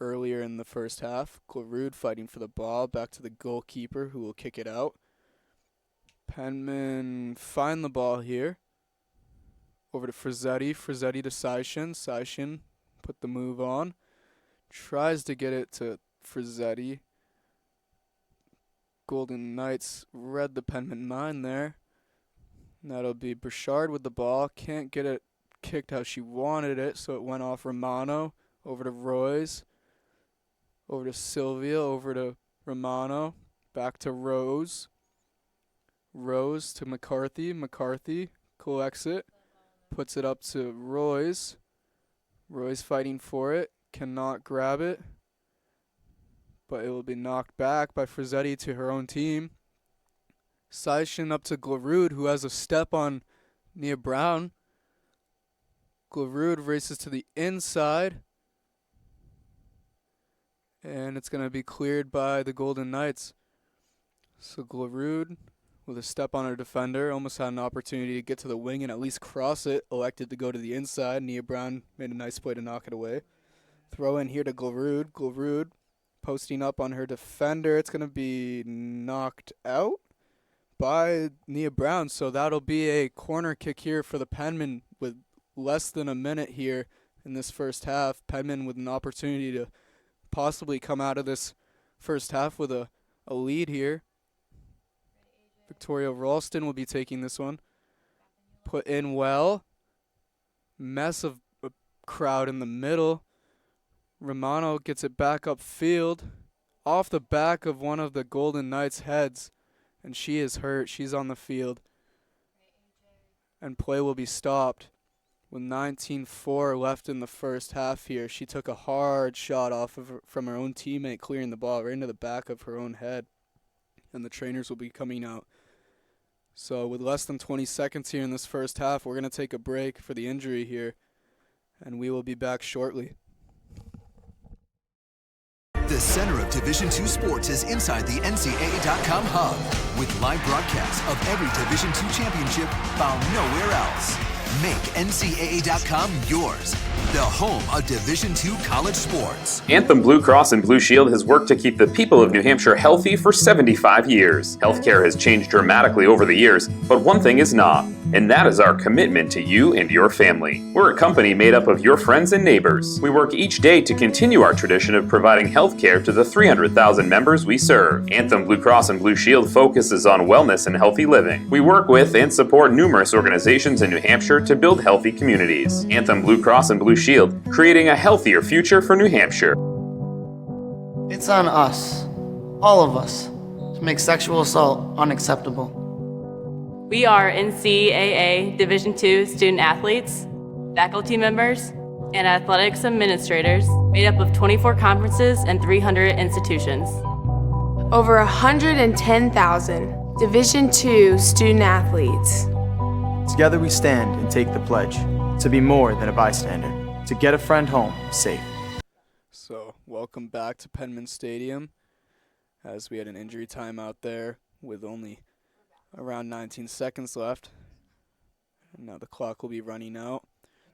earlier in the first half. Glarud fighting for the ball. Back to the goalkeeper who will kick it out. Penmen find the ball here. Over to Frizzetti. Frizzetti to Saishin. Saishin put the move on. Tries to get it to Frizzetti. Golden Knights read the Penmen mind there. That'll be Burchard with the ball. Can't get it kicked how she wanted it, so it went off Romano. Over to Royce. Over to Sylvia. Over to Romano. Back to Rose. Rose to McCarthy. McCarthy collects it. Puts it up to Royce. Royce fighting for it. Cannot grab it. But it will be knocked back by Frizzetti to her own team. Saishin up to Glarud, who has a step on Nia Brown. Glarud races to the inside. And it's going to be cleared by the Golden Knights. So Glarud, with a step on her defender, almost had an opportunity to get to the wing and at least cross it. Elected to go to the inside. Nia Brown made a nice play to knock it away. Throw in here to Glarud. Glarud posting up on her defender. It's going to be knocked out by Nia Brown. So that'll be a corner kick here for the Penmen with less than a minute here in this first half. Penmen with an opportunity to possibly come out of this first half with a lead here. Victoria Ralston will be taking this one. Put in well. Mess of a crowd in the middle. Romano gets it back upfield. Off the back of one of the Golden Knights' heads. And she is hurt. She's on the field. And play will be stopped. With 19-4 left in the first half here. She took a hard shot off of from her own teammate, clearing the ball right into the back of her own head. And the trainers will be coming out. So with less than 20 seconds here in this first half, we're going to take a break for the injury here. And we will be back shortly. The center of Division II sports is inside the NCAA.com hub with live broadcasts of every Division II championship found nowhere else. Make NCAA.com yours, the home of Division II college sports. Anthem Blue Cross and Blue Shield has worked to keep the people of New Hampshire healthy for 75 years. Healthcare has changed dramatically over the years, but one thing is not, and that is our commitment to you and your family. We're a company made up of your friends and neighbors. We work each day to continue our tradition of providing healthcare to the 300,000 members we serve. Anthem Blue Cross and Blue Shield focuses on wellness and healthy living. We work with and support numerous organizations in New Hampshire to build healthy communities. Anthem Blue Cross and Blue Shield, creating a healthier future for New Hampshire. It's on us, all of us, to make sexual assault unacceptable. We are NCAA Division II student athletes, faculty members, and athletics administrators made up of 24 conferences and 300 institutions. Over 110,000 Division II student athletes. Together we stand and take the pledge to be more than a bystander, to get a friend home safe. So, welcome back to Penmen Stadium, as we had an injury time out there with only around 19 seconds left. And now the clock will be running out.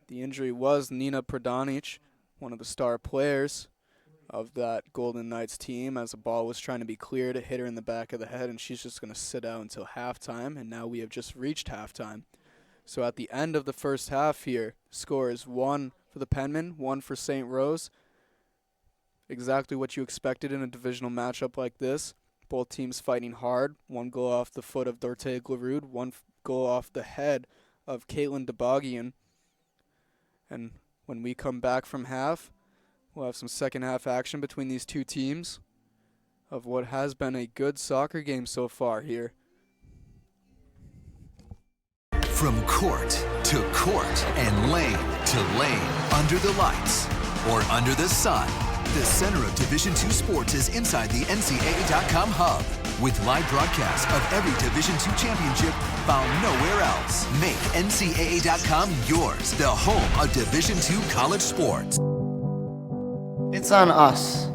The injury was Nina Pradanic, one of the star players of that Golden Knights team, as a ball was trying to be cleared. It hit her in the back of the head, and she's just going to sit out until halftime, and now we have just reached halftime. So at the end of the first half here, score is 1 for the Penmen, 1 for St. Rose. Exactly what you expected in a divisional matchup like this. Both teams fighting hard. One goal off the foot of Dorte Glarud, one goal off the head of Caitlin DeBogian. And when we come back from half, we'll have some second half action between these two teams of what has been a good soccer game so far here. From court to court and lane to lane, under the lights or under the sun, the center of Division II sports is inside the NCAA.com hub with live broadcasts of every Division II championship found nowhere else. Make NCAA.com yours, the home of Division II college sports. It's on us,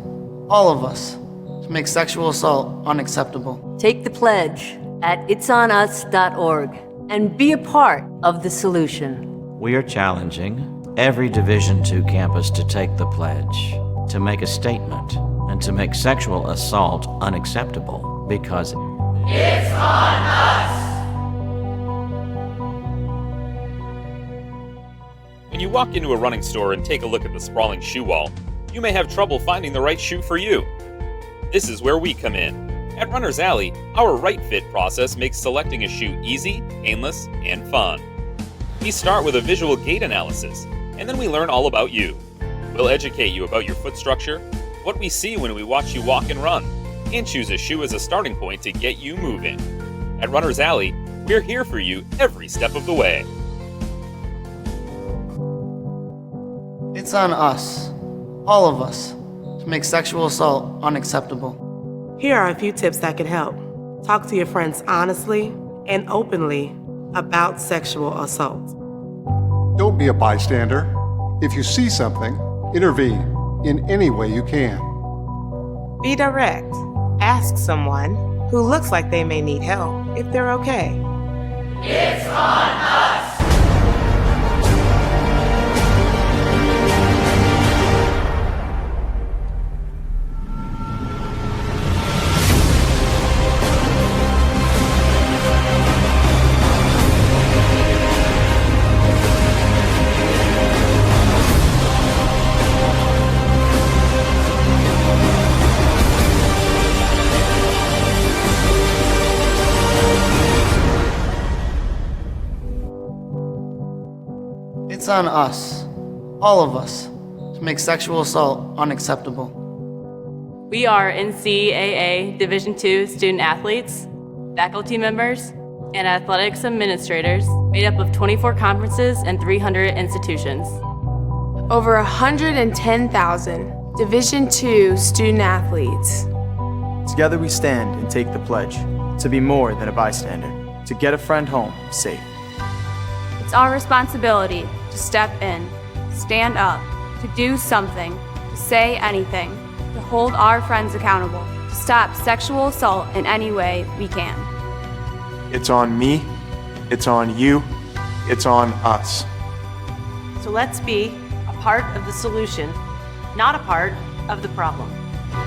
all of us, to make sexual assault unacceptable. Take the pledge at itsonus.org and be a part of the solution. We are challenging every Division II campus to take the pledge, to make a statement, and to make sexual assault unacceptable because it's on us! When you walk into a running store and take a look at the sprawling shoe wall, you may have trouble finding the right shoe for you. This is where we come in. At Runner's Alley, our right fit process makes selecting a shoe easy, painless, and fun. We start with a visual gait analysis, and then we learn all about you. We'll educate you about your foot structure, what we see when we watch you walk and run, and choose a shoe as a starting point to get you moving. At Runner's Alley, we're here for you every step of the way. It's on us, all of us, to make sexual assault unacceptable. Here are a few tips that could help. Talk to your friends honestly and openly about sexual assault. Don't be a bystander. If you see something, intervene in any way you can. Be direct. Ask someone who looks like they may need help if they're okay. It's on us! It's on us, all of us, to make sexual assault unacceptable. We are NCAA Division II student athletes, faculty members, and athletics administrators made up of 24 conferences and 300 institutions. Over 110,000 Division II student athletes. Together we stand and take the pledge to be more than a bystander, to get a friend home safe. It's our responsibility to step in, stand up, to do something, to say anything, to hold our friends accountable, to stop sexual assault in any way we can. It's on me, it's on you, it's on us. So let's be a part of the solution, not a part of the problem.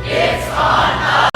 It's on us!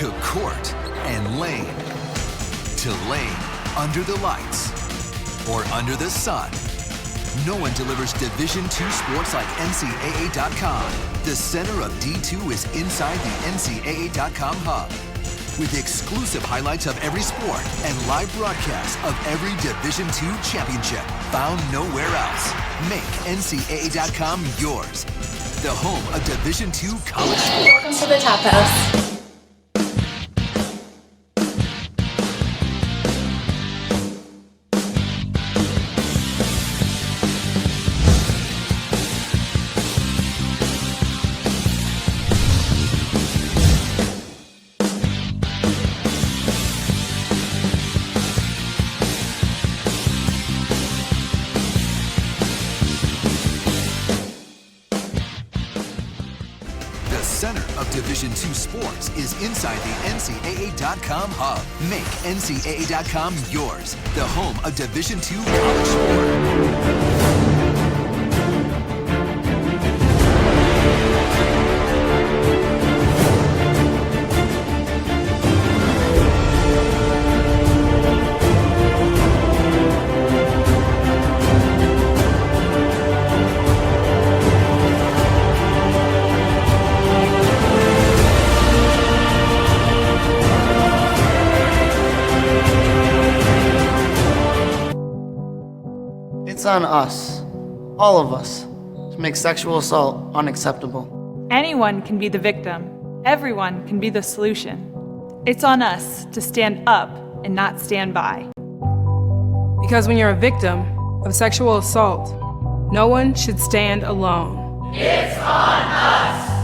to court and lane to lane, under the lights or under the sun. No one delivers Division II sports like NCAA.com. The center of D2 is inside the NCAA.com hub, with exclusive highlights of every sport and live broadcasts of every Division II championship found nowhere else. Make NCAA.com yours, the home of Division II college sports. Welcome to the Top House. Division II sports is inside the NCAA.com hub. Make NCAA.com yours, the home of Division II college sport. It's on us, all of us, to make sexual assault unacceptable. Anyone can be the victim. Everyone can be the solution. It's on us to stand up and not stand by. Because when you're a victim of sexual assault, no one should stand alone. It's on us.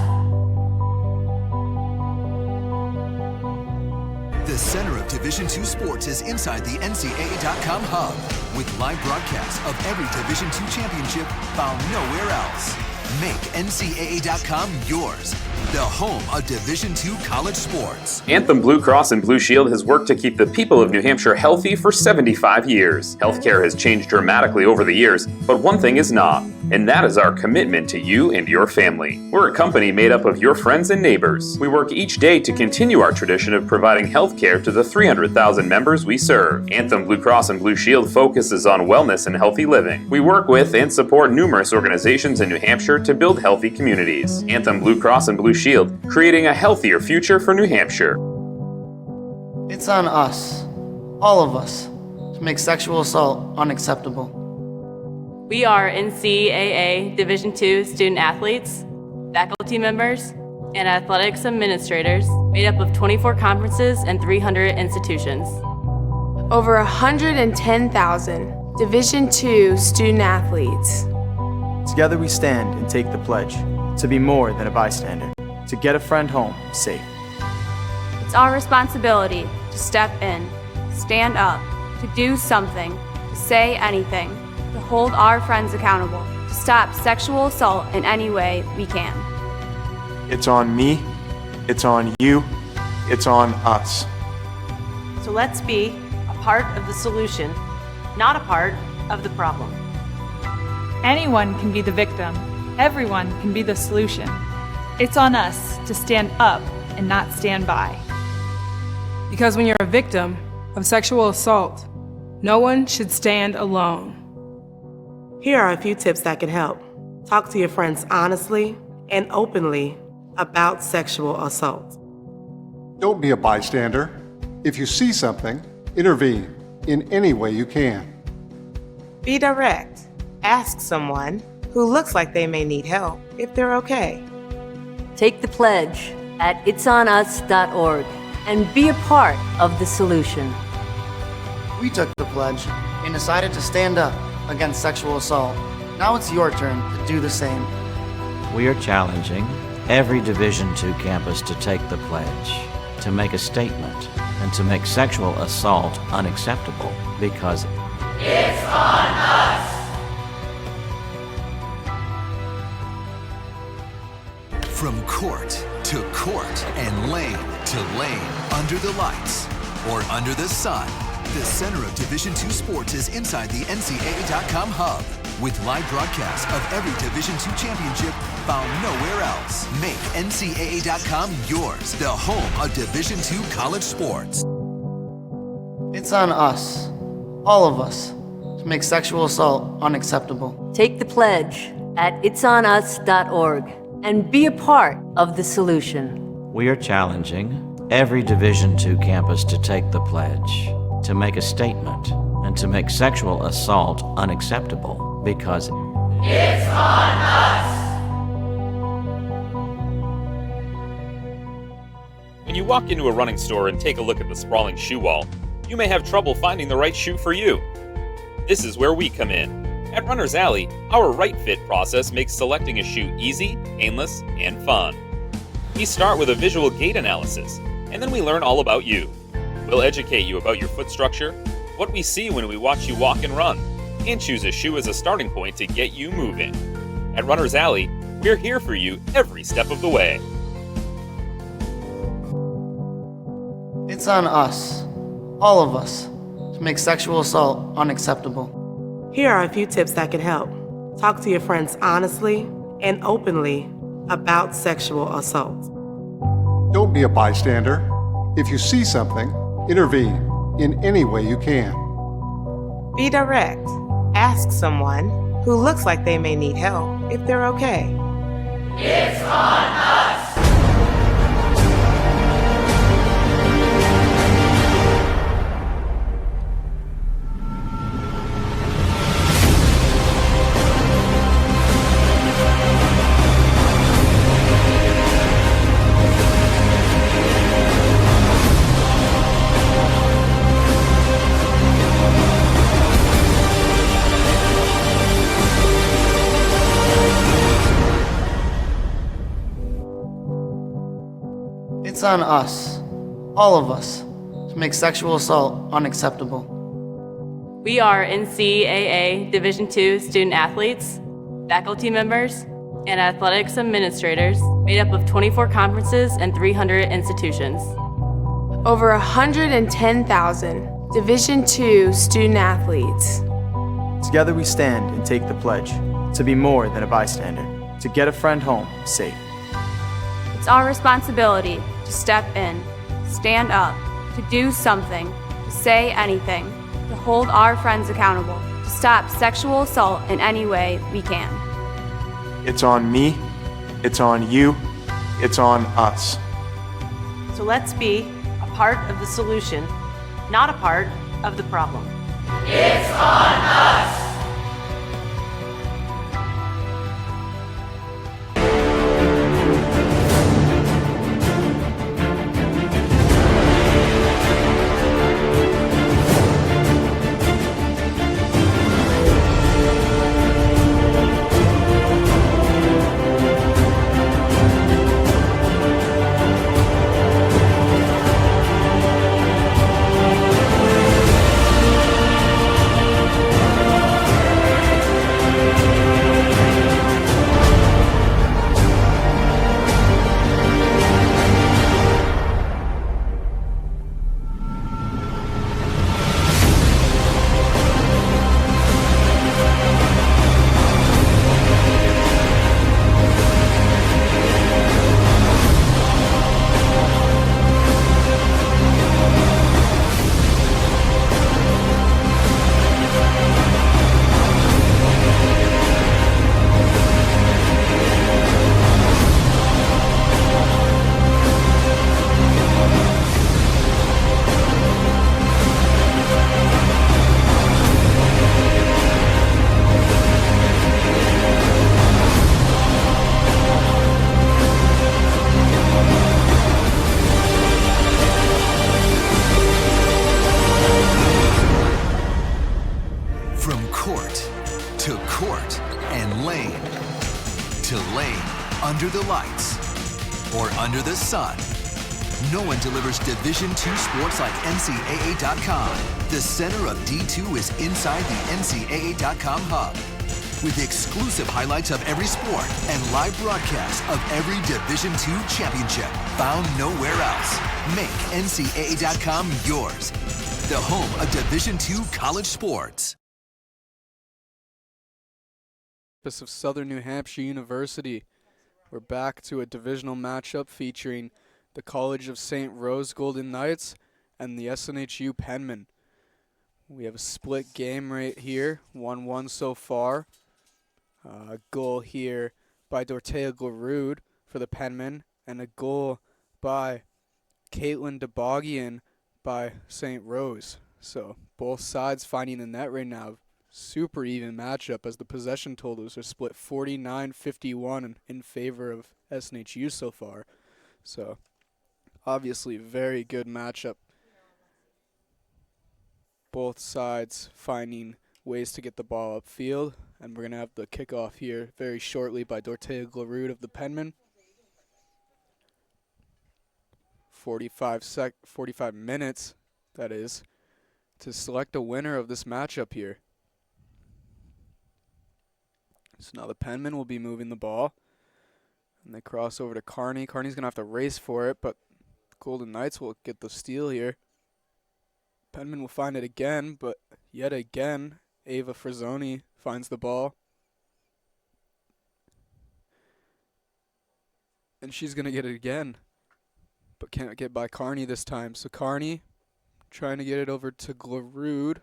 The center of Division II sports is inside the NCAA.com hub, with live broadcasts of every Division II championship found nowhere else. Make NCAA.com yours, the home of Division II college sports. Anthem Blue Cross and Blue Shield has worked to keep the people of New Hampshire healthy for 75 years. Healthcare has changed dramatically over the years, but one thing is not, and that is our commitment to you and your family. We're a company made up of your friends and neighbors. We work each day to continue our tradition of providing healthcare to the 300,000 members we serve. Anthem Blue Cross and Blue Shield focuses on wellness and healthy living. We work with and support numerous organizations in New Hampshire to build healthy communities. Anthem Blue Cross and Blue Shield, creating a healthier future for New Hampshire. It's on us, all of us, to make sexual assault unacceptable. We are NCAA Division II student athletes, faculty members, and athletics administrators made up of 24 conferences and 300 institutions. Over 110,000 Division II student athletes. Together we stand and take the pledge to be more than a bystander, to get a friend home safe. It's our responsibility to step in, stand up, to do something, to say anything, to hold our friends accountable, to stop sexual assault in any way we can. It's on me, it's on you, it's on us. So let's be a part of the solution, not a part of the problem. Anyone can be the victim. Everyone can be the solution. It's on us to stand up and not stand by. Because when you're a victim of sexual assault, no one should stand alone. Here are a few tips that can help. Talk to your friends honestly and openly about sexual assault. Don't be a bystander. If you see something, intervene in any way you can. Be direct. Ask someone who looks like they may need help if they're okay. Take the pledge at itsonus.org and be a part of the solution. We took the pledge and decided to stand up against sexual assault. Now it's your turn to do the same. We are challenging every Division II campus to take the pledge, to make a statement, and to make sexual assault unacceptable, because it's on us. From court and lane to lane, under the lights or under the sun. The center of Division II sports is inside the NCAA.com hub, with live broadcasts of every Division II championship found nowhere else. Make NCAA.com yours, the home of Division II college sports. It's on us, all of us, to make sexual assault unacceptable. Take the pledge at itsonus.org and be a part of the solution. We are challenging every Division II campus to take the pledge, to make a statement, and to make sexual assault unacceptable because it's on us. When you walk into a running store and take a look at the sprawling shoe wall, you may have trouble finding the right shoe for you. This is where we come in. At Runner's Alley, our right fit process makes selecting a shoe easy, painless, and fun. We start with a visual gait analysis, and then we learn all about you. We'll educate you about your foot structure, what we see when we watch you walk and run, and choose a shoe as a starting point to get you moving. At Runner's Alley, we're here for you every step of the way. It's on us, all of us, to make sexual assault unacceptable. Here are a few tips that can help. Talk to your friends honestly and openly about sexual assault. Don't be a bystander. If you see something, intervene in any way you can. Be direct. Ask someone who looks like they may need help if they're okay. It's on us. It's on us, all of us, to make sexual assault unacceptable. We are NCAA Division II student athletes, faculty members, and athletics administrators made up of 24 conferences and 300 institutions. Over 110,000 Division II student athletes. Together we stand and take the pledge to be more than a bystander, to get a friend home safe. It's our responsibility to step in, stand up, to do something, to say anything, to hold our friends accountable, to stop sexual assault in any way we can. It's on me, it's on you, it's on us. So let's be a part of the solution, not a part of the problem. It's on us. under the lights or under the sun. No one delivers Division II sports like NCAA.com. The center of D2 is inside the NCAA.com hub, with exclusive highlights of every sport and live broadcasts of every Division II championship found nowhere else. Make NCAA.com yours, the home of Division II college sports. Campus of Southern New Hampshire University. We're back to a divisional matchup featuring the College of St. Rose Golden Knights and the SNHU Penmen. We have a split game right here, 1-1 so far. A goal here by Dortea Glarud for the Penmen, and a goal by Caitlin DeBogian by St. Rose. So both sides finding the net right now. Super even matchup as the possession totals are split 49-51 in favor of SNHU so far. So obviously very good matchup. Both sides finding ways to get the ball upfield, and we're going to have the kickoff here very shortly by Dortea Glarud of the Penmen. 45 minutes, that is, to select a winner of this matchup here. So now the Penmen will be moving the ball, and they cross over to Kearney. Kearney's going to have to race for it, but Golden Knights will get the steal here. Penmen will find it again, but yet again, Ava Frazzoni finds the ball. And she's going to get it again, but can't get by Kearney this time. So Kearney trying to get it over to Glarud.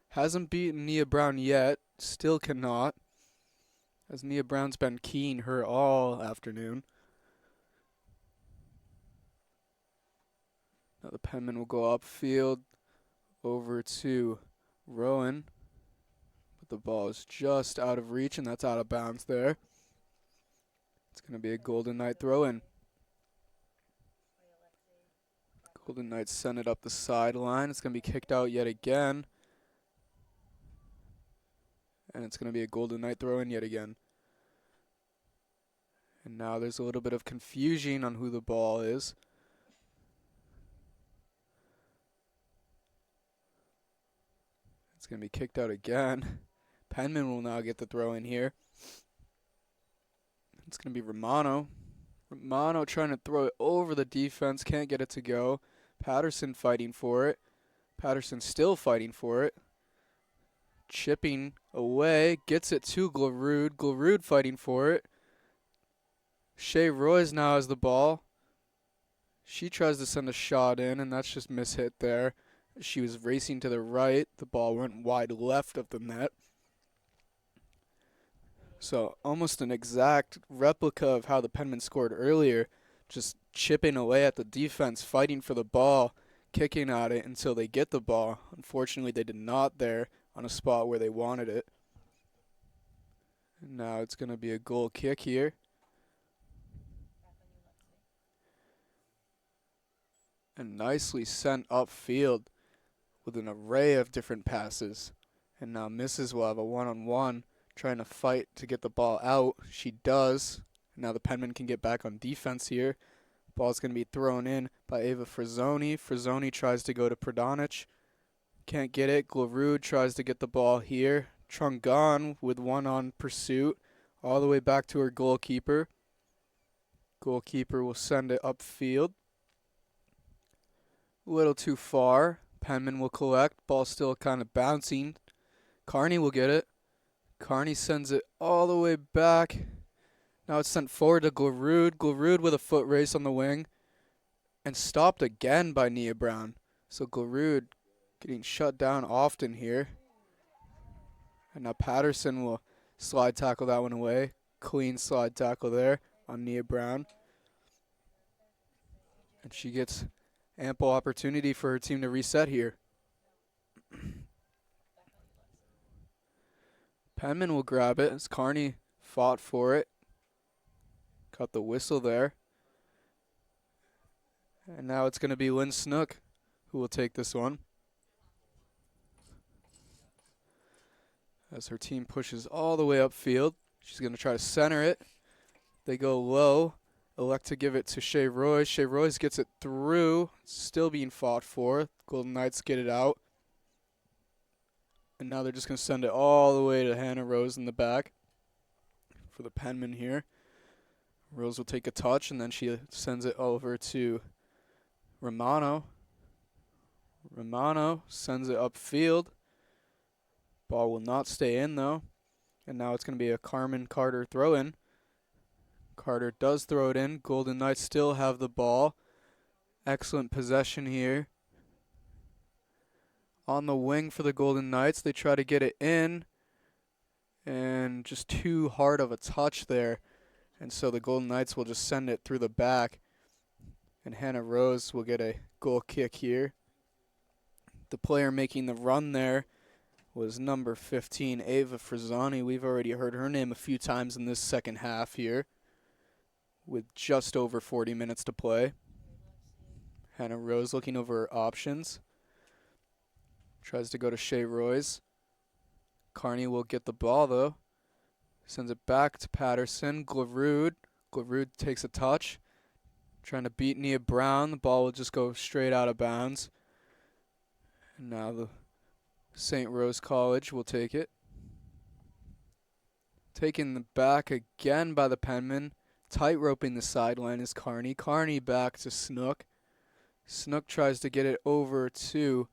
Hasn't beaten Nia Brown yet, still cannot, as Nia Brown's been keying her all afternoon. Now the Penmen will go upfield over to Rowan. But the ball is just out of reach, and that's out of bounds there. It's going to be a Golden Knight throw-in. Golden Knights send it up the sideline. It's going to be kicked out yet again. And it's going to be a Golden Knight throw-in yet again. And now there's a little bit of confusion on who the ball is. It's going to be kicked out again. Penmen will now get the throw-in here. It's going to be Romano. Romano trying to throw it over the defense. Can't get it to go. Patterson fighting for it. Patterson still fighting for it. Chipping away. Gets it to Glarud. Glarud fighting for it. Shea Royce now has the ball. She tries to send a shot in, and that's just mishit there. She was racing to the right. The ball went wide left of the net. So almost an exact replica of how the Penmen scored earlier. Just chipping away at the defense, fighting for the ball, kicking at it until they get the ball. Unfortunately, they did not there on a spot where they wanted it. And now it's going to be a goal kick here. And nicely sent upfield with an array of different passes. And now Mrs. will have a one-on-one trying to fight to get the ball out. She does. Now the Penmen can get back on defense here. Ball's going to be thrown in by Ava Frazzoni. Frazzoni tries to go to Pradonic. Can't get it. Glarud tries to get the ball here. Trungan with one on pursuit. All the way back to her goalkeeper. Goalkeeper will send it upfield. A little too far. Penmen will collect. Ball still kind of bouncing. Kearney will get it. Kearney sends it all the way back. Now it's sent forward to Glarud. Glarud with a foot race on the wing. And stopped again by Nia Brown. So Glarud getting shut down often here. And now Patterson will slide tackle that one away. Clean slide tackle there on Nia Brown. And she gets ample opportunity for her team to reset here. Penmen will grab it as Kearney fought for it. Got the whistle there. And now it's going to be Lynn Snook who will take this one. As her team pushes all the way upfield. She's going to try to center it. They go low. Elect to give it to Shea Royce. Shea Royce gets it through. Still being fought for. Golden Knights get it out. And now they're just going to send it all the way to Hannah Rose in the back for the Penmen here. Rose will take a touch, and then she sends it over to Romano. Romano sends it upfield. Ball will not stay in, though. And now it's going to be a Carmen Carter throw-in. Carter does throw it in. Golden Knights still have the ball. Excellent possession here. On the wing for the Golden Knights. They try to get it in. And just too hard of a touch there. And so the Golden Knights will just send it through the back. And Hannah Rose will get a goal kick here. The player making the run there was number 15, Ava Frizzani. We've already heard her name a few times in this second half here, with just over 40 minutes to play. Hannah Rose looking over her options. Tries to go to Shea Royce. Carney will get the ball, though. Sends it back to Patterson. Glarud. Glarud takes a touch. Trying to beat Nia Brown. The ball will just go straight out of bounds. And now the St. Rose College will take it. Taken the back again by the Penmen. Tight-roping the sideline is Carney. Carney back to Snook. Snook tries to get it over to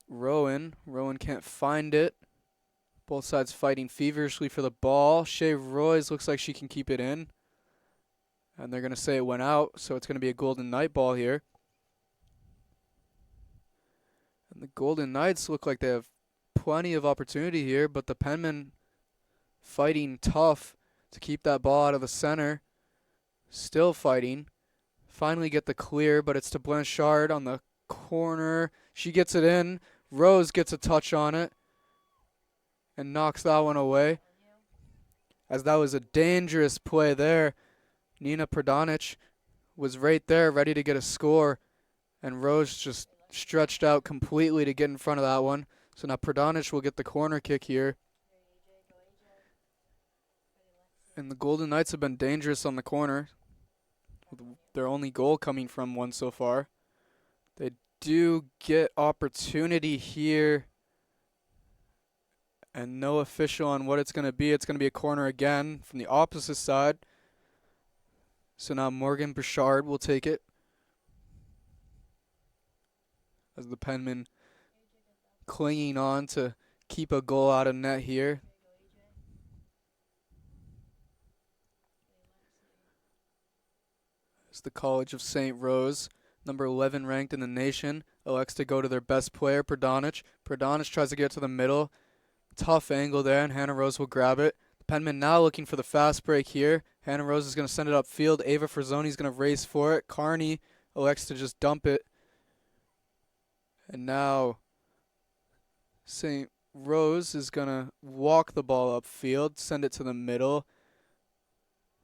Rowan. Rowan can't find it. Both sides fighting feverishly for the ball. Shea Royce looks like she can keep it in. And they're going to say it went out, so it's going to be a Golden Knight ball here. And the Golden Knights look like they have plenty of opportunity here, but the Penmen fighting tough to keep that ball out of the center. Still fighting. Finally get the clear, but it's to Blanchard on the corner. She gets it in. Rose gets a touch on it and knocks that one away. As that was a dangerous play there. Nina Pradonic was right there ready to get a score, and Rose just stretched out completely to get in front of that one. So now Pradonic will get the corner kick here. And the Golden Knights have been dangerous on the corner, with their only goal coming from one so far. They do get opportunity here, and no official on what it's going to be. It's going to be a corner again from the opposite side. So now Morgan Bouchard will take it, as the Penmen clinging on to keep a goal out of net here. It's the College of St. Rose, number 11 ranked in the nation, elects to go to their best player, Pradonic. Pradonic tries to get to the middle. Tough angle there, and Hannah Rose will grab it. The Penmen now looking for the fast break here. Hannah Rose is going to send it upfield. Ava Frizzoni is going to race for it. Carney elects to just dump it. And now St. Rose is going to walk the ball upfield, send it to the middle.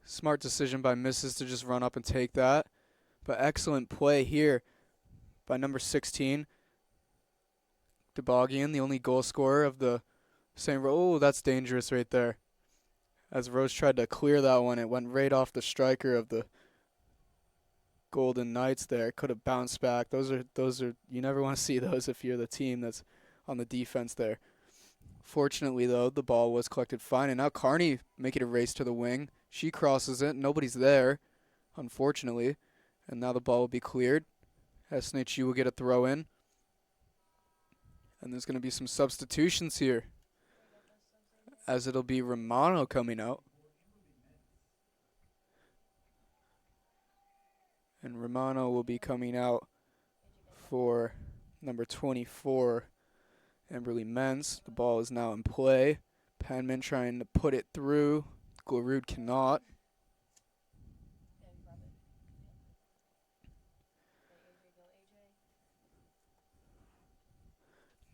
Smart decision by Mrs. to just run up and take that. But excellent play here by number 16. DeBogian, the only goal scorer of the St. Rose. Oh, that's dangerous right there. As Rose tried to clear that one, it went right off the striker of the Golden Knights there. It could have bounced back. Those are you never want to see those if you're the team that's on the defense there. Fortunately, though, the ball was collected fine, and now Carney making a race to the wing. She crosses it. Nobody's there, unfortunately. And now the ball will be cleared. SNHU will get a throw in. And there's going to be some substitutions here, as it'll be Romano coming out. And Romano will be coming out for number 24, Amberly Menz. The ball is now in play. Penmen trying to put it through. Glarud cannot.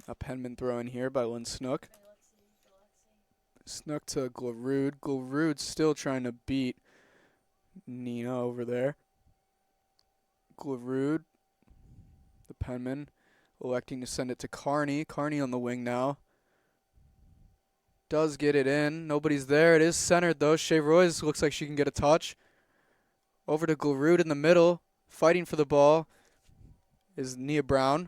A Penmen throw in here by Lynn Snook. Snook to Glarud. Glarud still trying to beat Nina over there. Glarud, the Penmen, electing to send it to Carney. Carney on the wing now. Does get it in. Nobody's there. It is centered, though. Shea Royce looks like she can get a touch. Over to Glarud in the middle. Fighting for the ball is Nia Brown.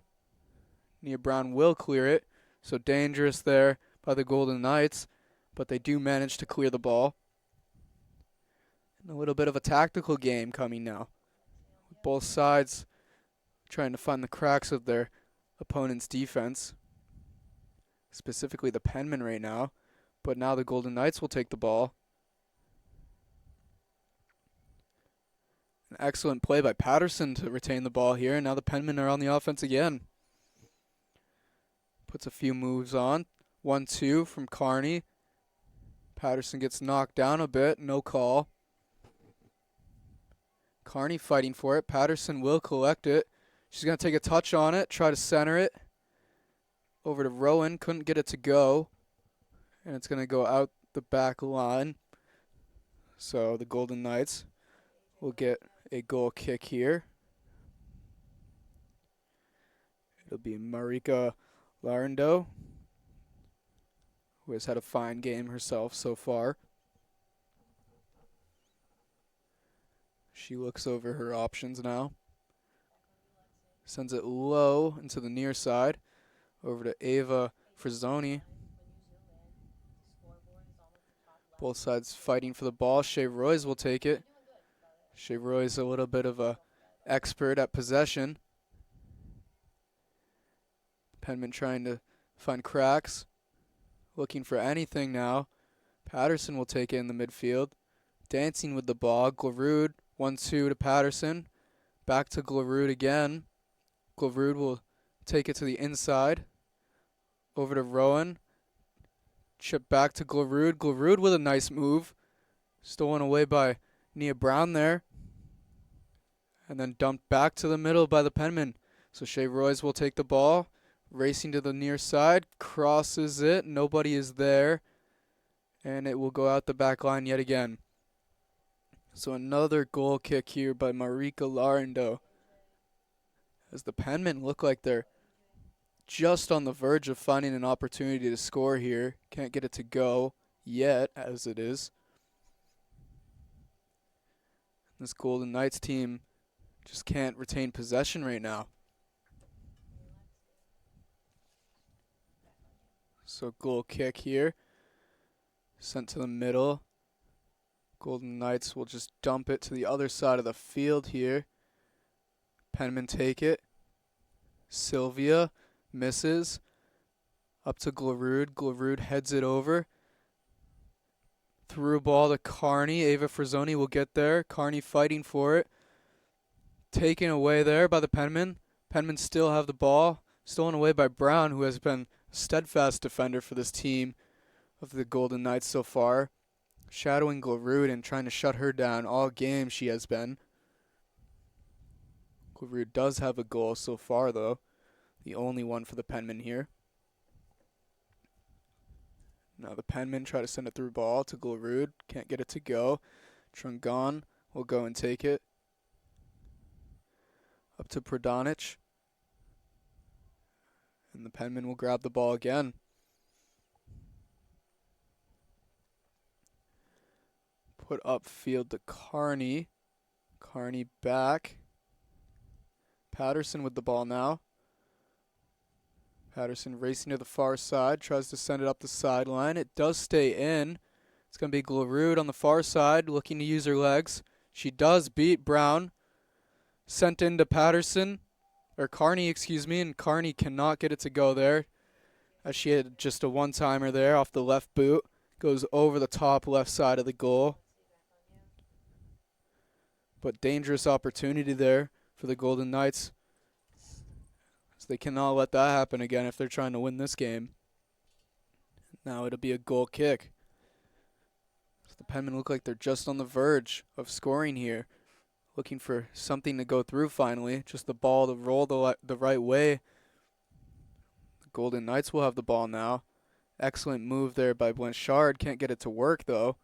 Nia Brown will clear it. So dangerous there by the Golden Knights. But they do manage to clear the ball. And a little bit of a tactical game coming now. Both sides trying to find the cracks of their opponent's defense. Specifically the Penmen right now. But now the Golden Knights will take the ball. An excellent play by Patterson to retain the ball here. Now the Penmen are on the offense again. Puts a few moves on. 1-2 from Carney. Patterson gets knocked down a bit. No call. Carney fighting for it. Patterson will collect it. She's going to take a touch on it. Try to center it. Over to Rowan. Couldn't get it to go. And it's going to go out the back line. So the Golden Knights will get a goal kick here. It'll be Marika Larendo, who has had a fine game herself so far. She looks over her options now. Sends it low into the near side. Over to Ava Frizzoni. Both sides fighting for the ball. Shea Royce will take it. Shea Royce a little bit of a expert at possession. Penmen trying to find cracks. Looking for anything now. Patterson will take it in the midfield. Dancing with the ball. Glarud 1-2 to Patterson. Back to Glarud again. Glarud will take it to the inside. Over to Rowan. Chip back to Glarud. Glarud with a nice move. Stolen away by Nia Brown there. And then dumped back to the middle by the Penmen. So Shea Royce will take the ball. Racing to the near side. Crosses it. Nobody is there. And it will go out the back line yet again. So another goal kick here by Marika Larendo. As the Penmen look like they're just on the verge of finding an opportunity to score here. Can't get it to go yet, as it is. This Golden Knights team just can't retain possession right now. So goal kick here. Sent to the middle. Golden Knights will just dump it to the other side of the field here. Penmen take it. Sylvia misses. Up to Glarud. Glarud heads it over. Through ball to Carney. Ava Frizzoni will get there. Carney fighting for it. Taken away there by the Penmen. Penmen still have the ball. Stolen away by Brown, who has been a steadfast defender for this team of the Golden Knights so far. Shadowing Glarud and trying to shut her down all game she has been. Glarud does have a goal so far, though. The only one for the Penmen here. Now the Penmen try to send it through ball to Glarud. Can't get it to go. Trungan will go and take it. Up to Pradonic. And the Penmen will grab the ball again. Put upfield to Carney. Carney back. Patterson with the ball now. Patterson racing to the far side. Tries to send it up the sideline. It does stay in. It's going to be Glarud on the far side looking to use her legs. She does beat Brown. Sent in to Patterson. Or Carney, excuse me. And Carney cannot get it to go there. As she had just a one-timer there off the left boot. Goes over the top left side of the goal. But dangerous opportunity there for the Golden Knights. So they cannot let that happen again if they're trying to win this game. Now it'll be a goal kick. So the Penmen look like they're just on the verge of scoring here. Looking for something to go through finally. Just the ball to roll the right way. The Golden Knights will have the ball now. Excellent move there by Blanchard. Can't get it to work though.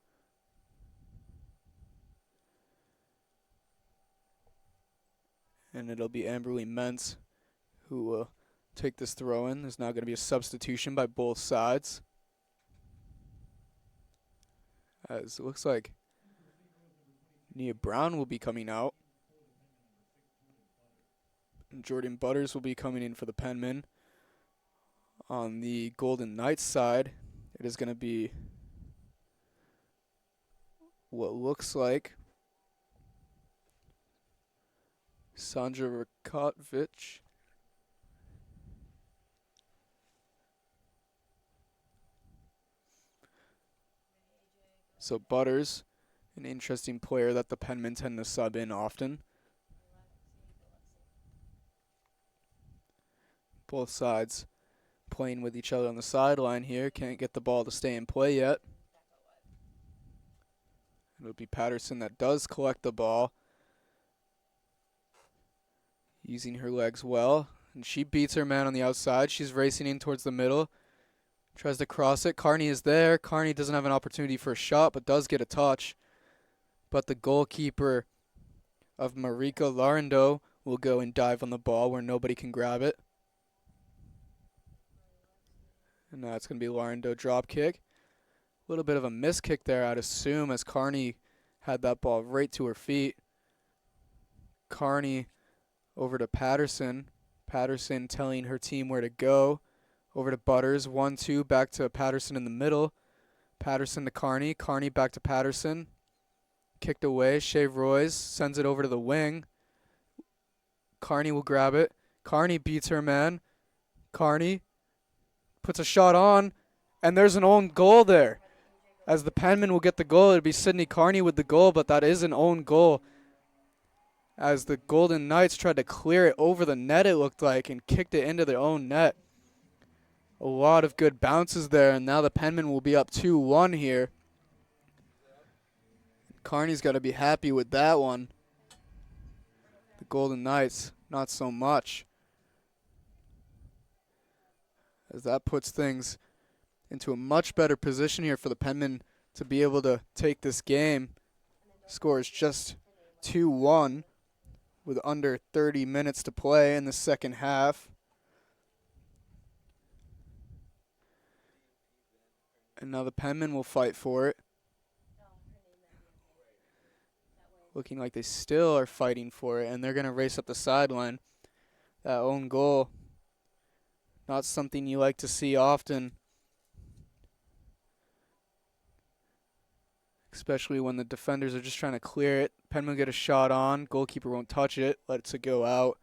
And it'll be Amberly Mentz who will take this throw in. There's now going to be a substitution by both sides. As it looks like Nia Brown will be coming out. And Jordan Butters will be coming in for the Penmen. On the Golden Knights side, it is going to be what looks like Sandra Rakotvich. So Butters, an interesting player that the Penmen tend to sub in often. Both sides playing with each other on the sideline here. Can't get the ball to stay in play yet. It'll be Patterson that does collect the ball, using her legs well. And she beats her man on the outside. She's racing in towards the middle. Tries to cross it. Carney is there. Carney doesn't have an opportunity for a shot, but does get a touch. But the goalkeeper of Marika Larendo will go and dive on the ball where nobody can grab it. And now it's going to be Larendo drop kick. A little bit of a miss kick there, I'd assume, as Carney had that ball right to her feet. Carney over to Patterson. Patterson telling her team where to go. Over to Butters. 1-2, back to Patterson in the middle. Patterson to Carney. Carney back to Patterson. Kicked away. Shea Royce sends it over to the wing. Carney will grab it. Carney beats her man. Carney puts a shot on, and there's an own goal there. As the Penmen will get the goal, it'll be Sydney Carney with the goal, but that is an own goal. As the Golden Knights tried to clear it over the net, it looked like, and kicked it into their own net. A lot of good bounces there, and now the Penmen will be up 2-1 here. Carney's got to be happy with that one. The Golden Knights, not so much. As that puts things into a much better position here for the Penmen to be able to take this game. Score is just 2-1 with under 30 minutes to play in the second half. And now the Penmen will fight for it. Looking like they still are fighting for it, and they're going to race up the sideline. That own goal, not something you like to see often, especially when the defenders are just trying to clear it. Penmen get a shot on. Goalkeeper won't touch it. Lets it go out.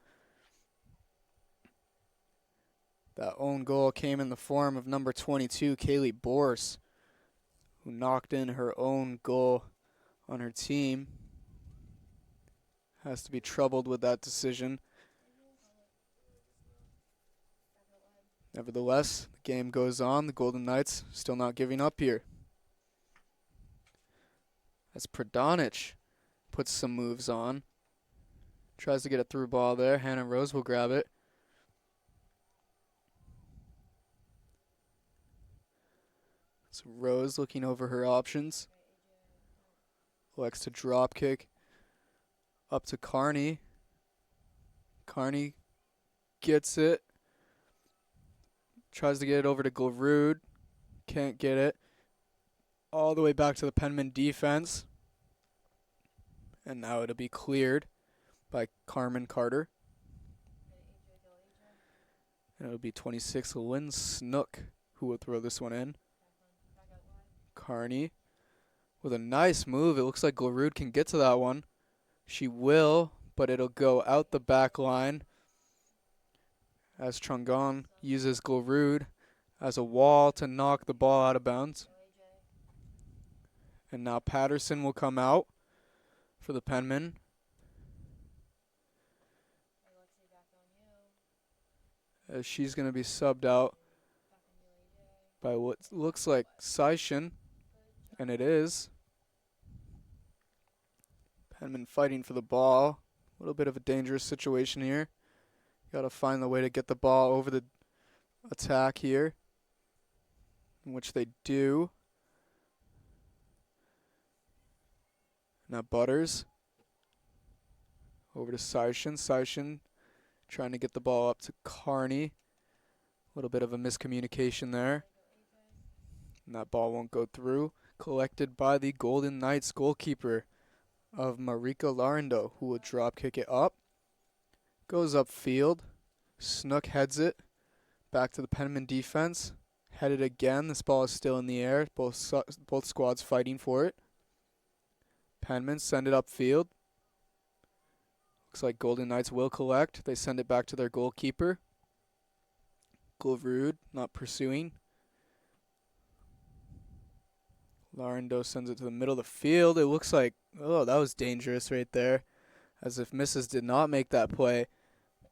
That own goal came in the form of number 22, Kaylee Borse, who knocked in her own goal on her team. Has to be troubled with that decision. Nevertheless, the game goes on. The Golden Knights still not giving up here. As Pradonic puts some moves on. Tries to get a through ball there. Hannah Rose will grab it. So Rose looking over her options. Likes to drop kick. Up to Carney. Carney gets it. Tries to get it over to Gilrude. Can't get it. All the way back to the Penmen defense. And now it'll be cleared by Carmen Carter. And it'll be 26 Lynn Snook who will throw this one in. Carney with a nice move. It looks like Gilrude can get to that one. She will, but it'll go out the back line as Trungon uses Gilrude as a wall to knock the ball out of bounds. And now Patterson will come out for the Penmen. As she's going to be subbed out by what looks like Seishin, and it is. Penmen fighting for the ball. A little bit of a dangerous situation here. Got to find the way to get the ball over the attack here, in which they do. Now Butters over to Seishin. Seishin trying to get the ball up to Carney. A little bit of a miscommunication there. And that ball won't go through. Collected by the Golden Knights goalkeeper of Marika Larendo, who will drop kick it up. Goes upfield. Snook heads it. Back to the Penmen defense. Headed again. This ball is still in the air. Both squads fighting for it. Penmen send it upfield. Looks like Golden Knights will collect. They send it back to their goalkeeper. Gilrude not pursuing. Larendo sends it to the middle of the field. It looks like, oh, that was dangerous right there. As if Mrs. did not make that play.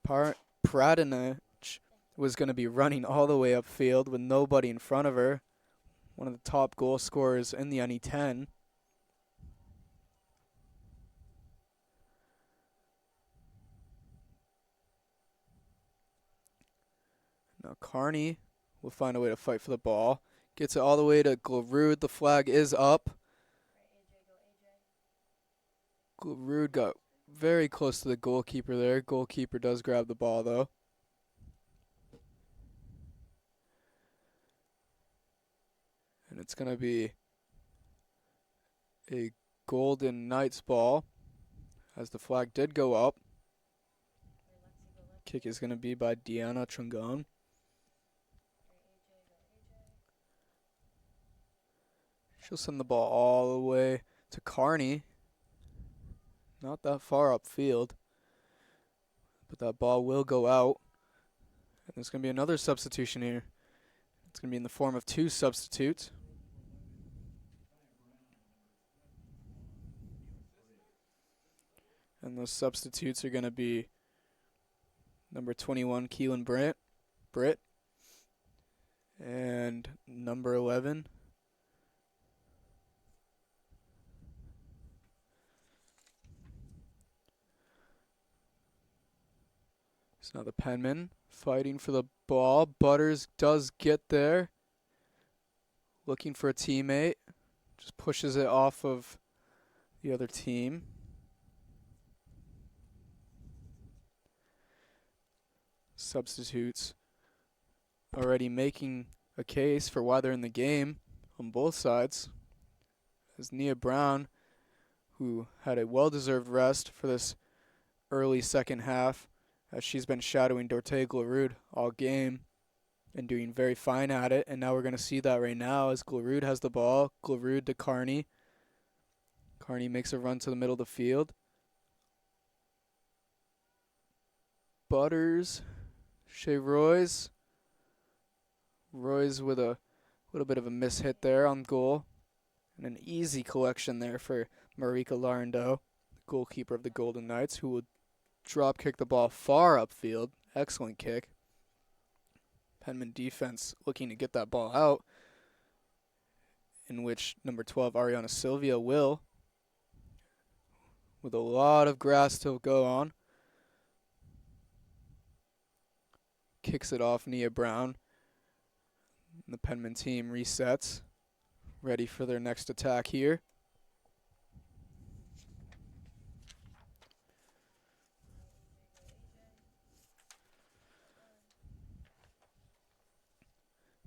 Pradinich was going to be running all the way upfield with nobody in front of her. One of the top goal scorers in the NE10. Now Carney will find a way to fight for the ball. Gets it all the way to Glarud. The flag is up. Glarud got very close to the goalkeeper there. Goalkeeper does grab the ball though. And it's going to be a Golden Knights ball as the flag did go up. Kick is going to be by Deanna Trungon. She'll send the ball all the way to Carney. Not that far upfield. But that ball will go out. And there's going to be another substitution here. It's going to be in the form of 2 substitutes. And those substitutes are going to be number 21, Keelan Britt, and number 11, so now the Penmen fighting for the ball. Butters does get there, looking for a teammate, just pushes it off of the other team. Substitutes already making a case for why they're in the game on both sides. As Nia Brown, who had a well-deserved rest for this early second half, as she's been shadowing Dorte Glarud all game and doing very fine at it. And now we're going to see that right now as Glarud has the ball. Glarud to Carney. Carney makes a run to the middle of the field. Butters. Shea Royce with a little bit of a mishit there on goal. And an easy collection there for Marika Larendo, goalkeeper of the Golden Knights, who will drop kick the ball far upfield. Excellent kick. Penman defense looking to get that ball out, in which number 12, Ariana Sylvia, will, with a lot of grass to go on. Kicks it off Nia Brown. The Penman team resets, ready for their next attack here.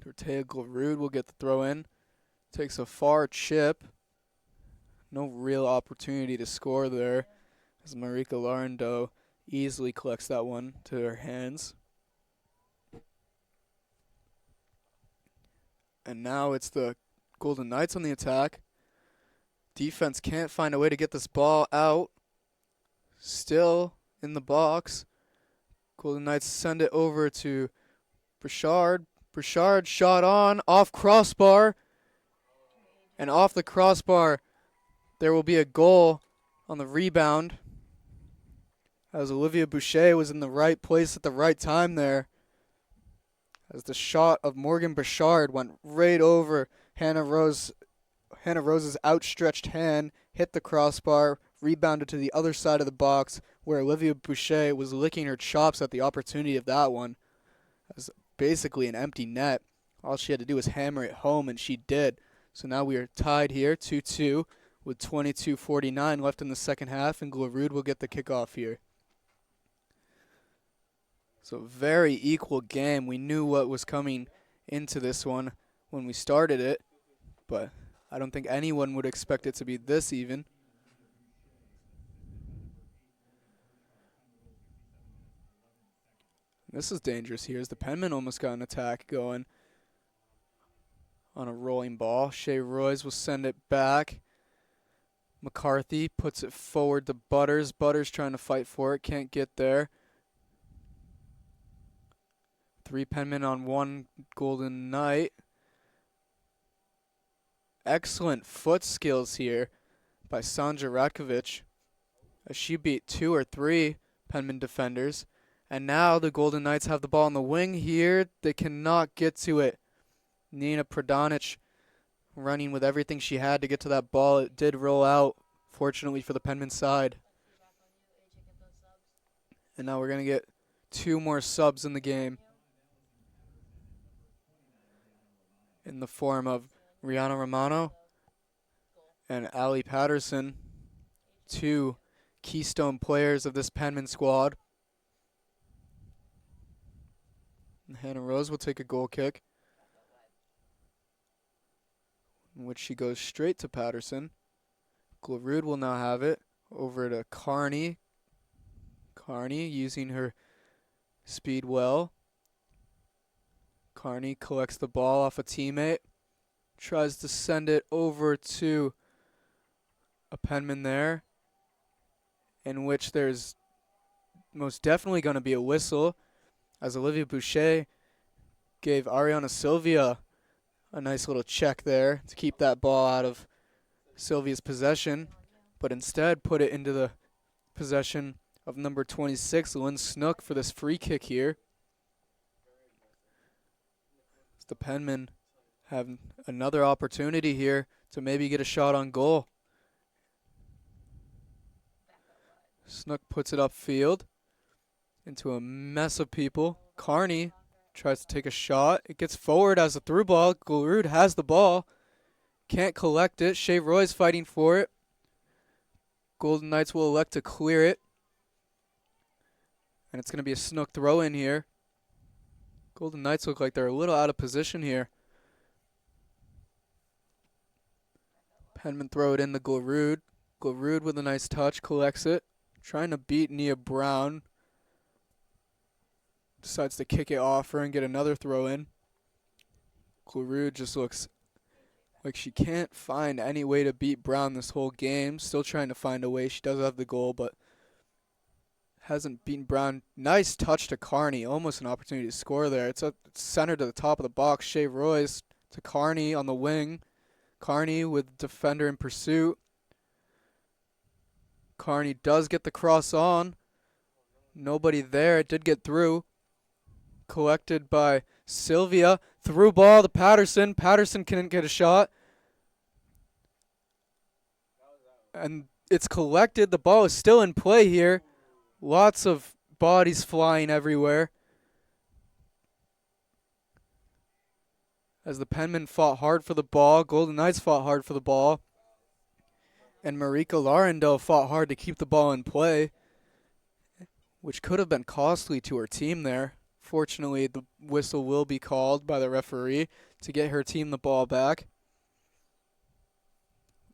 Dortea Glarud will get the throw in. Takes a far chip. No real opportunity to score there, as Marika Larendo easily collects that one to her hands. And now it's the Golden Knights on the attack. Defense can't find a way to get this ball out. Still in the box. Golden Knights send it over to Burchard. Burchard shot on, off crossbar. And off the crossbar, there will be a goal on the rebound. As Olivia Boucher was in the right place at the right time there. As the shot of Morgan Burchard went right over Hannah Rose's outstretched hand, hit the crossbar, rebounded to the other side of the box, where Olivia Boucher was licking her chops at the opportunity of that one. It was basically an empty net. All she had to do was hammer it home, and she did. So now we are tied here, 2-2, with 22:49 left in the second half, and Glarud will get the kickoff here. So very equal game. We knew what was coming into this one when we started it, but I don't think anyone would expect it to be this even. This is dangerous here as the Penmen almost got an attack going on a rolling ball. Shea Royce will send it back. McCarthy puts it forward to Butters. Butters trying to fight for it, can't get there. 3 Penmen on 1 Golden Knight. Excellent foot skills here by Sandra Ratkovic, as she beat 2 or 3 Penmen defenders. And now the Golden Knights have the ball on the wing here. They cannot get to it. Nina Pradonic running with everything she had to get to that ball. It did roll out, fortunately for the Penmen side. And now we're going to get 2 more subs in the game, in the form of Rihanna Romano and Allie Patterson, 2 keystone players of this Penmen squad. And Hannah Rose will take a goal kick, in which she goes straight to Patterson. Glarud will now have it over to Carney. Carney using her speed well. Carney collects the ball off a teammate, tries to send it over to a Penman there, in which there's most definitely going to be a whistle, as Olivia Boucher gave Ariana Sylvia a nice little check there to keep that ball out of Sylvia's possession, but instead put it into the possession of number 26, Lynn Snook, for this free kick here. The Penmen have another opportunity here to maybe get a shot on goal. Snook puts it upfield into a mess of people. Carney tries to take a shot. It gets forward as a through ball. Glarud has the ball. Can't collect it. Shea Roy's fighting for it. Golden Knights will elect to clear it. And it's going to be a Snook throw in here. Golden Knights look like they're a little out of position here. Penman throw it in to Glarud. Glarud with a nice touch, collects it. Trying to beat Nia Brown. Decides to kick it off her and get another throw in. Glarud just looks like she can't find any way to beat Brown this whole game. Still trying to find a way. She does have the goal, but hasn't beaten Brown. Nice touch to Carney. Almost an opportunity to score there. It's centered to the top of the box. Shea Royce to Carney on the wing. Carney with defender in pursuit. Carney does get the cross on. Nobody there. It did get through. Collected by Sylvia. Through ball to Patterson. Patterson couldn't get a shot. And it's collected. The ball is still in play here. Lots of bodies flying everywhere, as the Penmen fought hard for the ball. Golden Knights fought hard for the ball. And Marika Larendel fought hard to keep the ball in play, which could have been costly to her team there. Fortunately, the whistle will be called by the referee to get her team the ball back.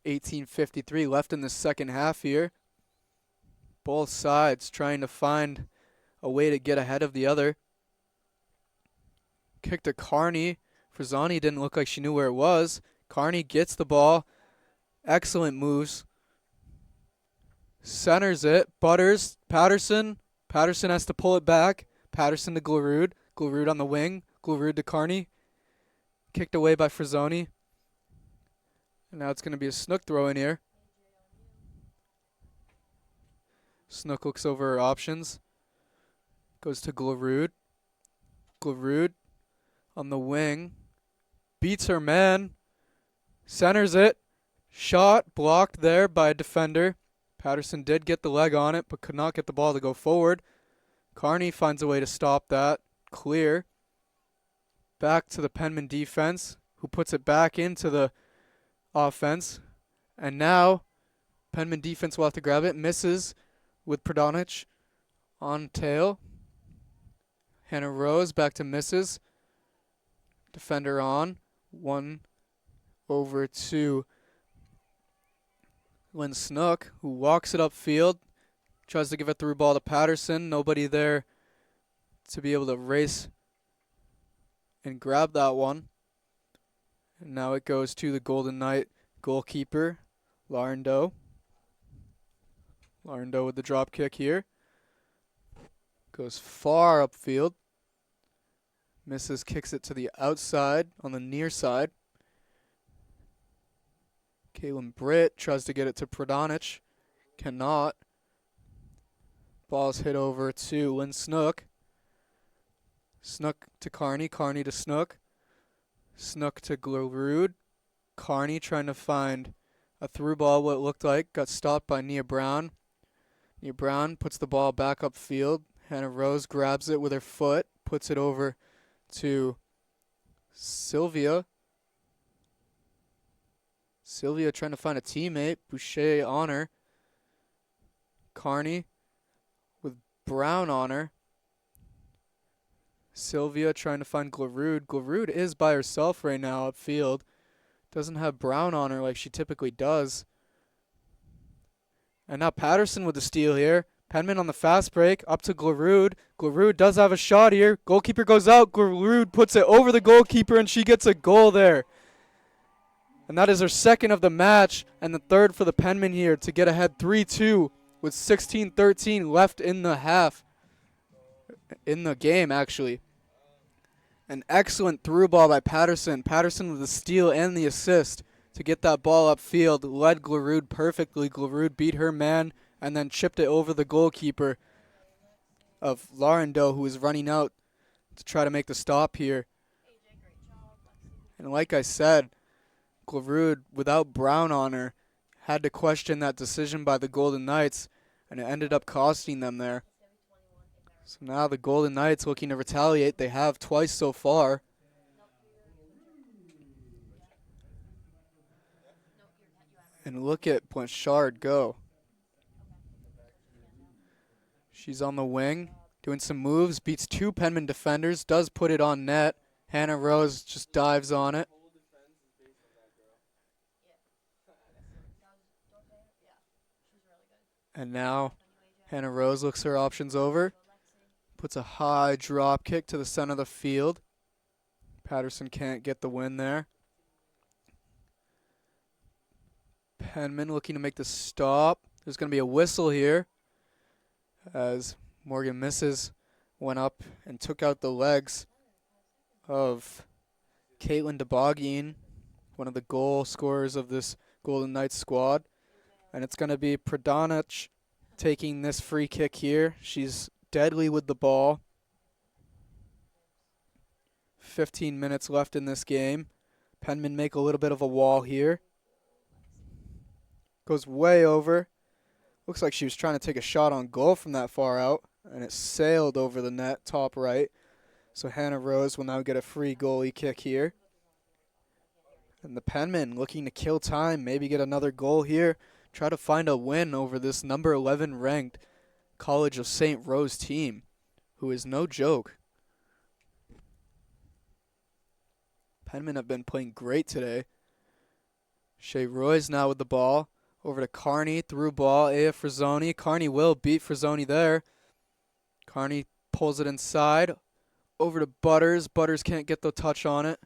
18:53 left in the second half here. Both sides trying to find a way to get ahead of the other. Kick to Carney. Frazani didn't look like she knew where it was. Carney gets the ball. Excellent moves. Centers it. Butters. Patterson. Patterson has to pull it back. Patterson to Glarud. Glarud on the wing. Glarud to Carney. Kicked away by Frazani. And now it's going to be a Snook throw in here. Snook looks over her options. Goes to Glarud. Glarud on the wing. Beats her man. Centers it. Shot blocked there by a defender. Patterson did get the leg on it, but could not get the ball to go forward. Carney finds a way to stop that. Clear. Back to the Penman defense, who puts it back into the offense. And now Penman defense will have to grab it. Misses with Pradonic on tail. Hannah Rose back to misses. Defender on. One over to Lynn Snook, who walks it upfield. Tries to give a through ball to Patterson. Nobody there to be able to race and grab that one. And now it goes to the Golden Knight goalkeeper, Larendo. Larendo with the drop kick here. Goes far upfield. Misses, kicks it to the outside on the near side. Caitlin Britt tries to get it to Pradonic. Cannot. Ball's hit over to Lynn Snook. Snook to Carney. Carney to Snook. Snook to Glarud. Carney trying to find a through ball, what it looked like. Got stopped by Nia Brown. Nia Brown puts the ball back upfield. Hannah Rose grabs it with her foot. Puts it over to Sylvia. Sylvia trying to find a teammate. Boucher on her. Carney with Brown on her. Sylvia trying to find Glarud. Glarud is by herself right now upfield. Doesn't have Brown on her like she typically does. And now Patterson with the steal here. Penmen on the fast break. Up to Glarud. Glarud does have a shot here. Goalkeeper goes out. Glarud puts it over the goalkeeper and she gets a goal there. And that is her second of the match and the third for the Penmen here to get ahead 3-2 with 16-13 left in the half. In the game, actually. An excellent through ball by Patterson. Patterson with the steal and the assist to get that ball upfield. Led Glarud perfectly. Glarud beat her man and then chipped it over the goalkeeper of Laurendale, who was running out to try to make the stop here. And like I said, Glarud, without Brown on her, had to question that decision by the Golden Knights, and it ended up costing them there. So now the Golden Knights looking to retaliate. They have twice so far. And look at Blanchard go. She's on the wing, doing some moves, beats two Penmen defenders, does put it on net. Hannah Rose just dives on it. And now Hannah Rose looks her options over. Puts a high drop kick to the center of the field. Patterson can't get the win there. Penmen looking to make the stop. There's going to be a whistle here as Morgan Misses went up and took out the legs of Caitlin DeBoggin, one of the goal scorers of this Golden Knights squad. And it's going to be Pradonic taking this free kick here. She's deadly with the ball. 15 minutes left in this game. Penmen make a little bit of a wall here. Goes way over. Looks like she was trying to take a shot on goal from that far out, and it sailed over the net, top right. So Hannah Rose will now get a free goalie kick here. And the Penmen looking to kill time, maybe get another goal here. Try to find a win over this number 11 ranked College of St. Rose team, who is no joke. Penmen have been playing great today. Shea Roy's now with the ball. Over to Carney, through ball, Aya Frazzoni. Carney will beat Frazzoni there. Carney pulls it inside. Over to Butters. Butters can't get the touch on it.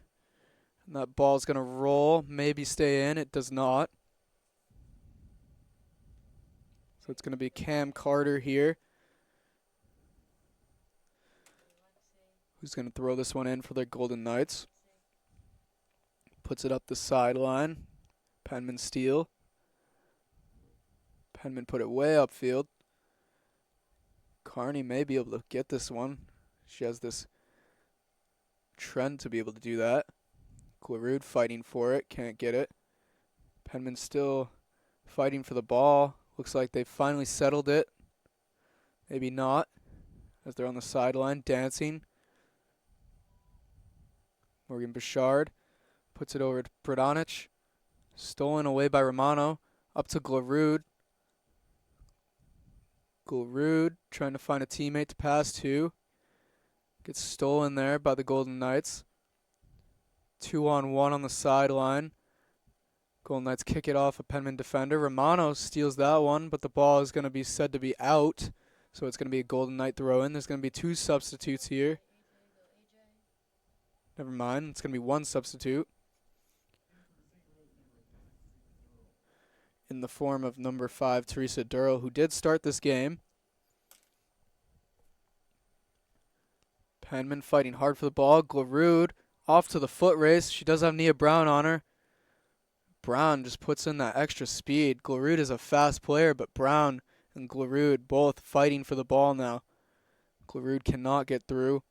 And that ball's going to roll, maybe stay in. It does not. So it's going to be Cam Carter here, who's going to throw this one in for the Golden Knights. Puts it up the sideline. Penmen steal. Penmen put it way upfield. Carney may be able to get this one. She has this trend to be able to do that. Glarud fighting for it, can't get it. Penmen still fighting for the ball. Looks like they've finally settled it. Maybe not, as they're on the sideline dancing. Morgan Bouchard puts it over to Pradonic. Stolen away by Romano. Up to Glarud. Glarud trying to find a teammate to pass to. Gets stolen there by the Golden Knights. 2-on-1 on the sideline. Golden Knights kick it off a Penmen defender. Romano steals that one, but the ball is going to be said to be out. So it's going to be a Golden Knight throw in. There's going to be two substitutes here. Never mind. It's going to be one substitute. In the form of number 5, Teresa Durrell, who did start this game. Penmen fighting hard for the ball. Glarud off to the foot race. She does have Nia Brown on her. Brown just puts in that extra speed. Glarud is a fast player, but Brown and Glarud both fighting for the ball now. Glarud cannot get through.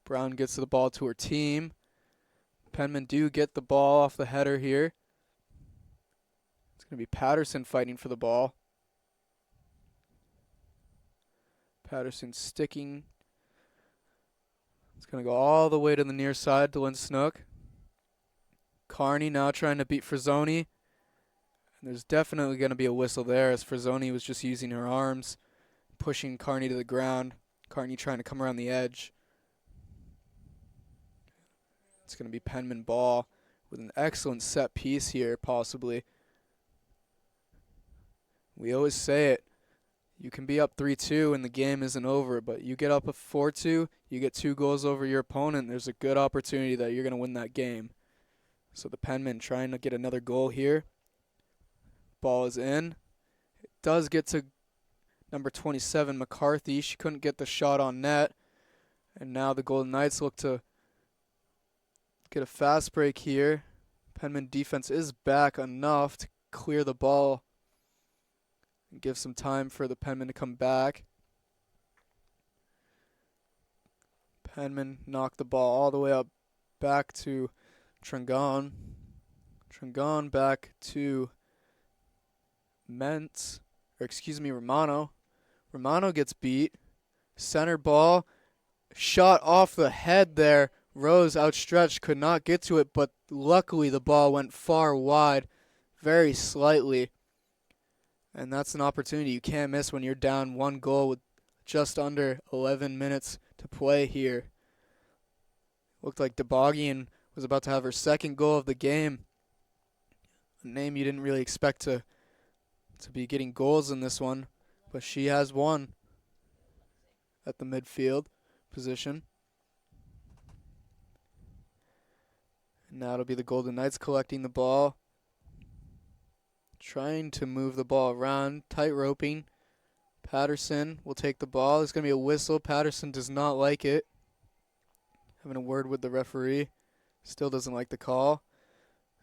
Brown gets the ball to her team. Penmen do get the ball off the header here. It's going to be Patterson fighting for the ball. Patterson sticking. It's going to go all the way to the near side to Lynn Snook. Carney now trying to beat Frazzoni. And there's definitely going to be a whistle there as Frazzoni was just using her arms, pushing Carney to the ground. Carney trying to come around the edge. It's going to be Penmen ball with an excellent set piece here, possibly. We always say it. You can be up 3-2 and the game isn't over, but you get up a 4-2, you get 2 goals over your opponent, there's a good opportunity that you're going to win that game. So the Penmen trying to get another goal here. Ball is in. It does get to number 27, McCarthy. She couldn't get the shot on net. And now the Golden Knights look to get a fast break here. Penmen defense is back enough to clear the ball and give some time for the Penmen to come back. Penmen knocked the ball all the way up back to Trangon. Trangon back to Romano. Romano gets beat. Center ball. Shot off the head there. Rose outstretched, could not get to it, but luckily the ball went far wide, very slightly. And that's an opportunity you can't miss when you're down 1 goal with just under 11 minutes to play here. Looked like Debogian was about to have her 2nd goal of the game. A name you didn't really expect to be getting goals in this one, but she has one at the midfield position. And now it'll be the Golden Knights collecting the ball, trying to move the ball around, tight roping. Patterson will take the ball. There's going to be a whistle. Patterson does not like it. Having a word with the referee. Still doesn't like the call.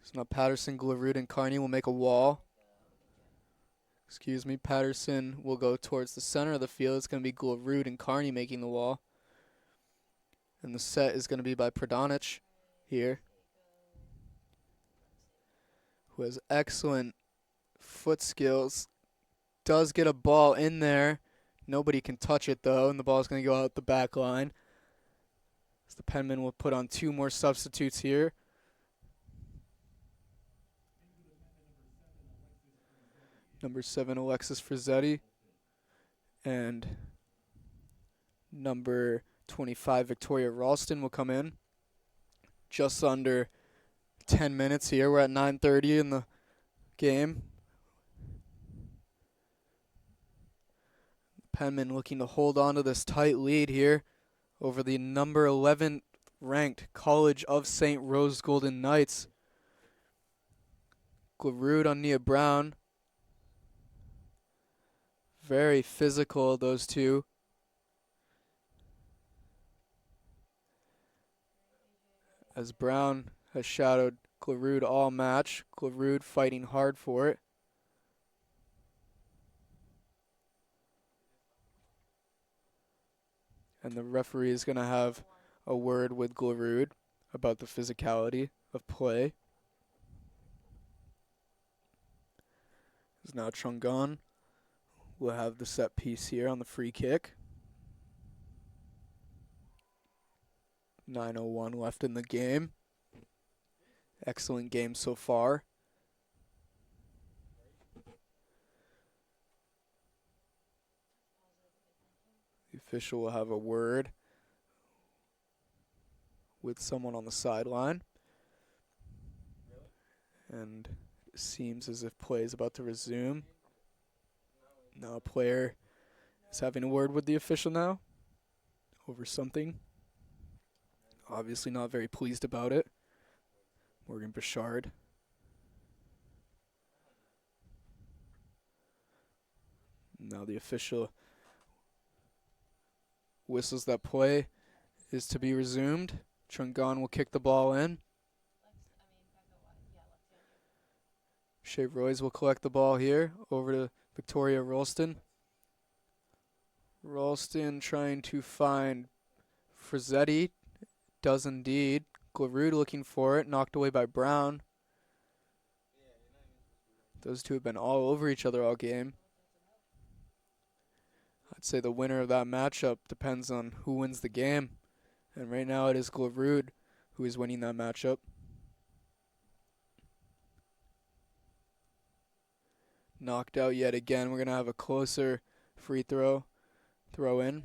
So now Patterson, Glarud, and Carney will make a wall. Patterson will go towards the center of the field. It's going to be Glarud and Carney making the wall. And the set is going to be by Pradonic here, who has excellent foot skills. Does get a ball in there. Nobody can touch it, though, and the ball is going to go out the back line. So the Penmen will put on 2 more substitutes here. Number 7, Alexis Frizzetti, and number 25, Victoria Ralston will come in. Just under 10 minutes here. We're at 9:30 in the game. Penmen looking to hold on to this tight lead here over the number 11 ranked College of St. Rose Golden Knights. Glarud on Nia Brown. Very physical, those two. As Brown has shadowed Glarud all match. Glarud fighting hard for it. And the referee is going to have a word with Glarud about the physicality of play. Is now Chungon. We'll have the set piece here on the free kick. 9:01 left in the game. Excellent game so far. The official will have a word with someone on the sideline. And it seems as if play is about to resume. Now a player is having a word with the official now over something. Obviously not very pleased about it. Morgan Bouchard. Now the official whistles that play is to be resumed. Chungon will kick the ball in. Shea Royce will collect the ball here over to Victoria Rolston. Rolston trying to find Frizzetti. Does indeed. Glarud looking for it. Knocked away by Brown. Those two have been all over each other all game. I'd say the winner of that matchup depends on who wins the game. And right now it is Glarud who is winning that matchup. Knocked out yet again. We're going to have a closer free throw in.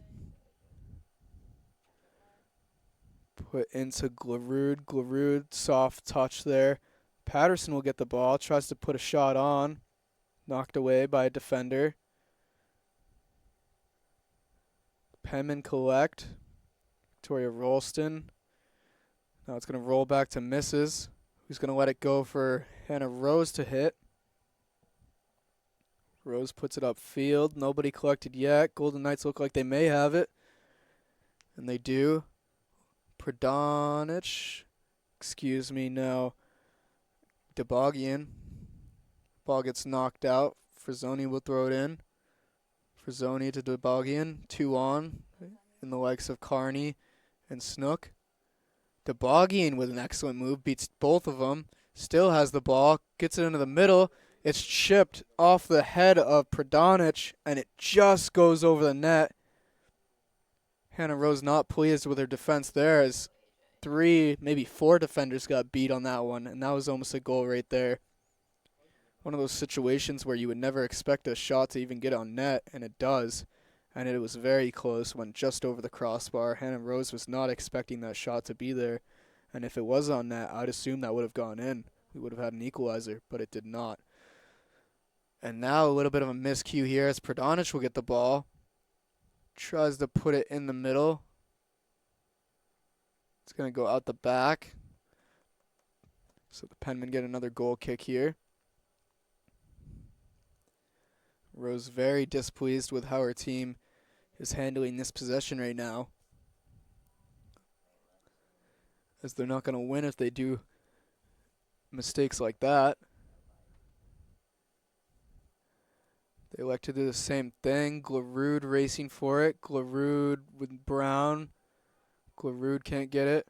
Put into Glarud. Glarud, soft touch there. Patterson will get the ball. Tries to put a shot on. Knocked away by a defender. Penmen collect. Victoria Rolston. Now it's going to roll back to Mrs., who's going to let it go for Hannah Rose to hit. Rose puts it upfield. Nobody collected yet. Golden Knights look like they may have it. And they do. Pradonic. Excuse me, no. Debagian. Ball gets knocked out. Frizzoni will throw it in. Frizzoni to Debagian. 2 on in the likes of Carney and Snook. Debagian with an excellent move. Beats both of them. Still has the ball. Gets it into the middle. It's chipped off the head of Pradonic, and it just goes over the net. Hannah Rose not pleased with her defense there, as 3, maybe 4 defenders got beat on that one, and that was almost a goal right there. One of those situations where you would never expect a shot to even get on net, and it does. And it was very close, went just over the crossbar. Hannah Rose was not expecting that shot to be there, and if it was on net, I'd assume that would have gone in. We would have had an equalizer, but it did not. And now a little bit of a miscue here as Pradonic will get the ball. Tries to put it in the middle. It's going to go out the back. So the Penmen get another goal kick here. Rose very displeased with how her team is handling this possession right now, as they're not going to win if they do mistakes like that. They like to do the same thing. Glarud racing for it. Glarud with Brown. Glarud can't get it.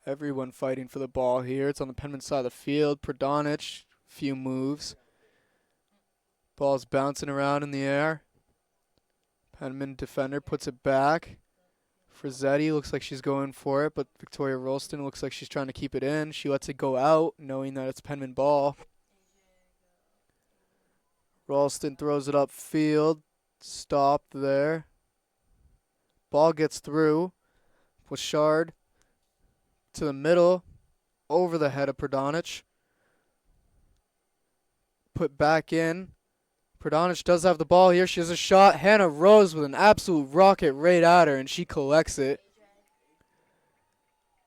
Everyone fighting for the ball here. It's on the Penmen side of the field. Pradonic, few moves. Ball's bouncing around in the air. Penmen defender puts it back. Frizzetti looks like she's going for it, but Victoria Rolston looks like she's trying to keep it in. She lets it go out, knowing that it's Penmen ball. Ralston throws it upfield. Stopped there. Ball gets through. Bouchard to the middle. Over the head of Pradonic. Put back in. Pradonic does have the ball here. She has a shot. Hannah Rose with an absolute rocket right at her, and she collects it.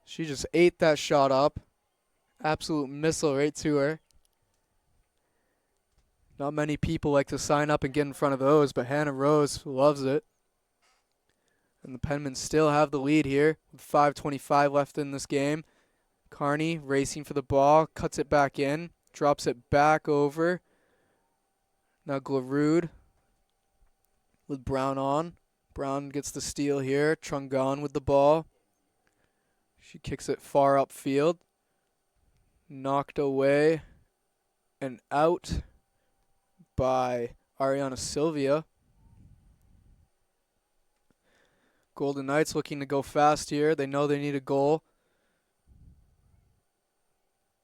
She just ate that shot up. Absolute missile right to her. Not many people like to sign up and get in front of those, but Hannah Rose loves it. And the Penmen still have the lead here with 5:25 left in this game. Carney racing for the ball, cuts it back in, drops it back over. Now Glarud with Brown on. Brown gets the steal here. Trungan with the ball. She kicks it far upfield. Knocked away and out by Ariana Sylvia. Golden Knights looking to go fast here. They know they need a goal.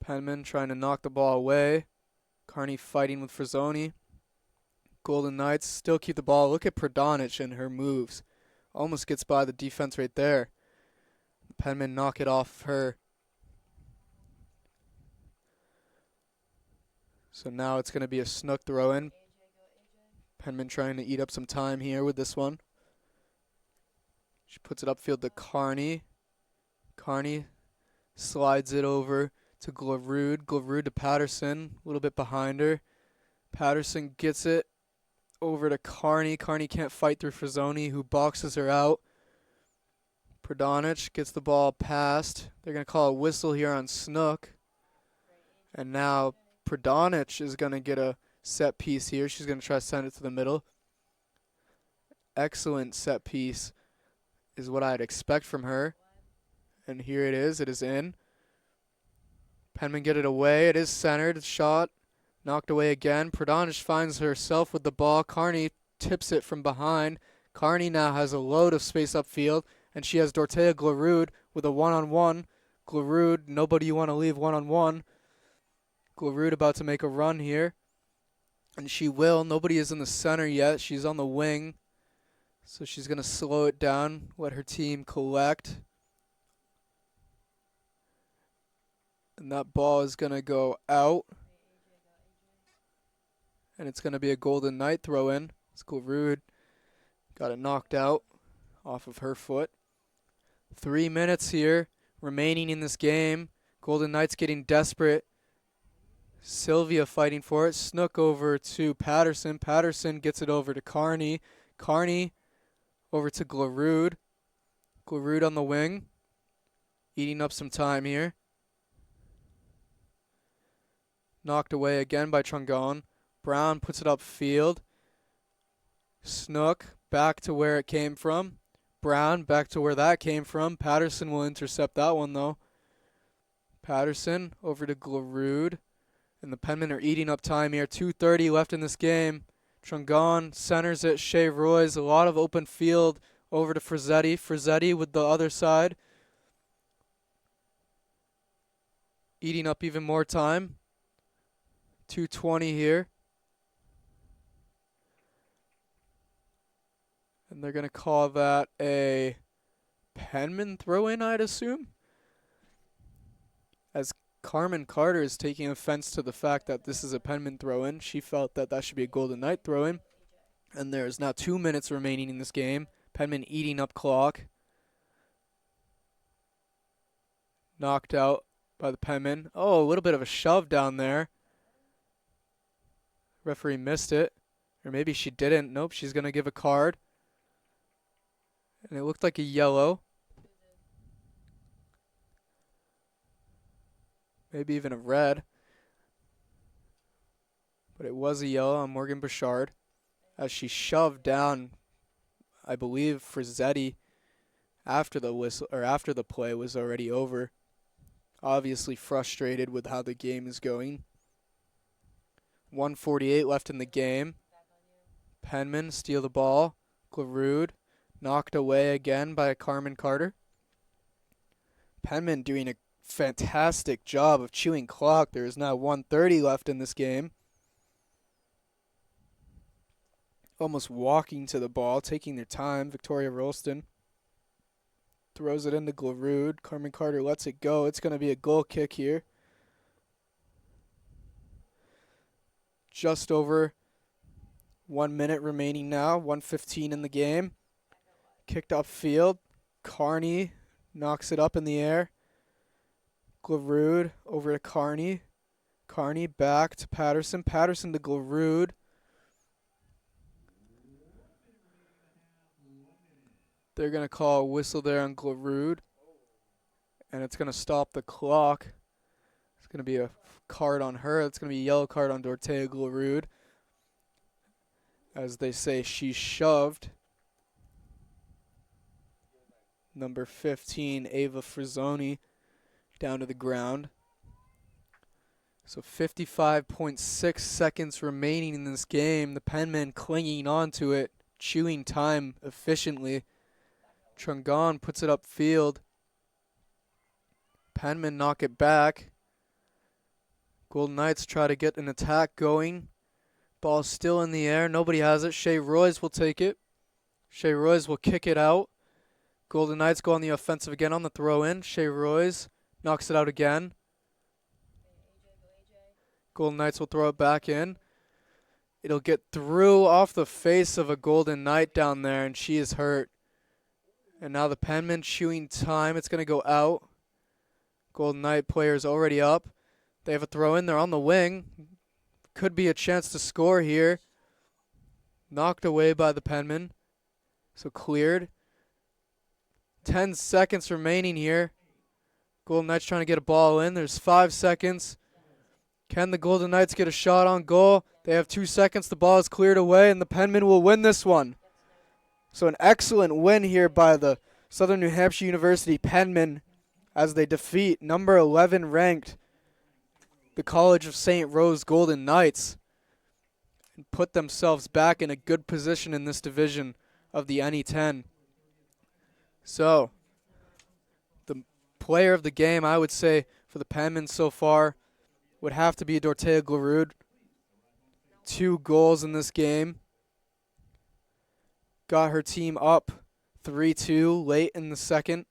Penmen trying to knock the ball away. Carney fighting with Frizzoni. Golden Knights still keep the ball. Look at Pradonic and her moves. Almost gets by the defense right there. Penmen knock it off her. So now it's going to be a Snook throw in. Penmen trying to eat up some time here with this one. She puts it upfield to Carney. Carney slides it over to Glarud. Glarud to Patterson, a little bit behind her. Patterson gets it over to Carney. Carney can't fight through Frizzoni, who boxes her out. Pradonic gets the ball passed. They're going to call a whistle here on Snook. And now Pradonic is going to get a set piece here. She's going to try to send it to the middle. Excellent set piece is what I'd expect from her. And here it is. It is in. Penmen get it away. It is centered. Shot. Knocked away again. Pradonic finds herself with the ball. Carney tips it from behind. Carney now has a load of space upfield. And she has Dortea Glarud with a one-on-one. Glarud, nobody you want to leave one-on-one. Glarud about to make a run here. And she will. Nobody is in the center yet. She's on the wing. So she's going to slow it down, let her team collect. And that ball is going to go out. And it's going to be a Golden Knight throw in. It's Glarud. Got it knocked out off of her foot. 3 minutes here remaining in this game. Golden Knights getting desperate. Sylvia fighting for it. Snook over to Patterson. Patterson gets it over to Carney. Carney over to Glarud. Glarud on the wing. Eating up some time here. Knocked away again by Trungon. Brown puts it upfield. Snook back to where it came from. Brown back to where that came from. Patterson will intercept that one though. Patterson over to Glarud. And the Penmen are eating up time here. 2:30 left in this game. Trungon centers it. Shea Roy's a lot of open field over to Frizzetti. Frizzetti with the other side. Eating up even more time. 2:20 here. And they're going to call that a Penmen throw-in, I'd assume. As Carmen Carter is taking offense to the fact that this is a Penmen throw-in. She felt that that should be a Golden Knight throw-in. And there is now 2 minutes remaining in this game. Penmen eating up clock. Knocked out by the Penmen. Oh, a little bit of a shove down there. Referee missed it. Or maybe she didn't. Nope, she's going to give a card. And it looked like a yellow. Maybe even a red. But it was a yellow on Morgan Bouchard. As she shoved down, I believe, Frizzetti after the whistle or after the play was already over. Obviously frustrated with how the game is going. 1:48 left in the game. Penmen steal the ball. Glarud knocked away again by Carmen Carter. Penmen doing a fantastic job of chewing clock. There is now 1:30 left in this game. Almost walking to the ball, taking their time. Victoria Rolston throws it into Glarud. Carmen Carter lets it go. It's going to be a goal kick here. Just over 1 minute remaining now. 1:15 in the game. Kicked upfield. Carney knocks it up in the air. Glarud over to Carney. Carney back to Patterson. Patterson to Glarud. They're going to call a whistle there on Glarud. And it's going to stop the clock. It's going to be a card on her. It's going to be a yellow card on Dortea Glarud. As they say, she shoved number 15, Ava Frizzoni, down to the ground. So 55.6 seconds remaining in this game. The Penmen clinging on to it, chewing time efficiently. Trungon puts it upfield. Penmen knock it back. Golden Knights try to get an attack going. Ball still in the air. Nobody has it. Shea Royce will take it. Shea Royce will kick it out. Golden Knights go on the offensive again on the throw-in. Shea Royce knocks it out again. Golden Knights will throw it back in. It'll get through off the face of a Golden Knight down there, and she is hurt. And now the Penmen chewing time. It's going to go out. Golden Knight players already up. They have a throw-in. They're on the wing. Could be a chance to score here. Knocked away by the Penmen. So cleared. 10 seconds remaining here. Golden Knights trying to get a ball in. There's 5 seconds. Can the Golden Knights get a shot on goal? They have 2 seconds. The ball is cleared away, and the Penmen will win this one. So an excellent win here by the Southern New Hampshire University Penmen as they defeat number 11 ranked the College of St. Rose Golden Knights and put themselves back in a good position in this division of the NE10. So the player of the game, I would say, for the Penmen so far would have to be Dorothea Glarud. 2 goals in this game. Got her team up 3-2 late in the second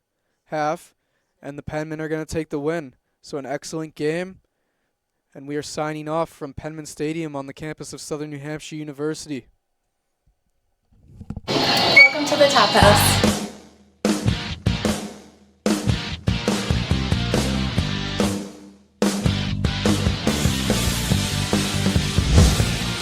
half, and the Penmen are going to take the win. So an excellent game, and we are signing off from Penmen Stadium on the campus of Southern New Hampshire University. Welcome to the Top House.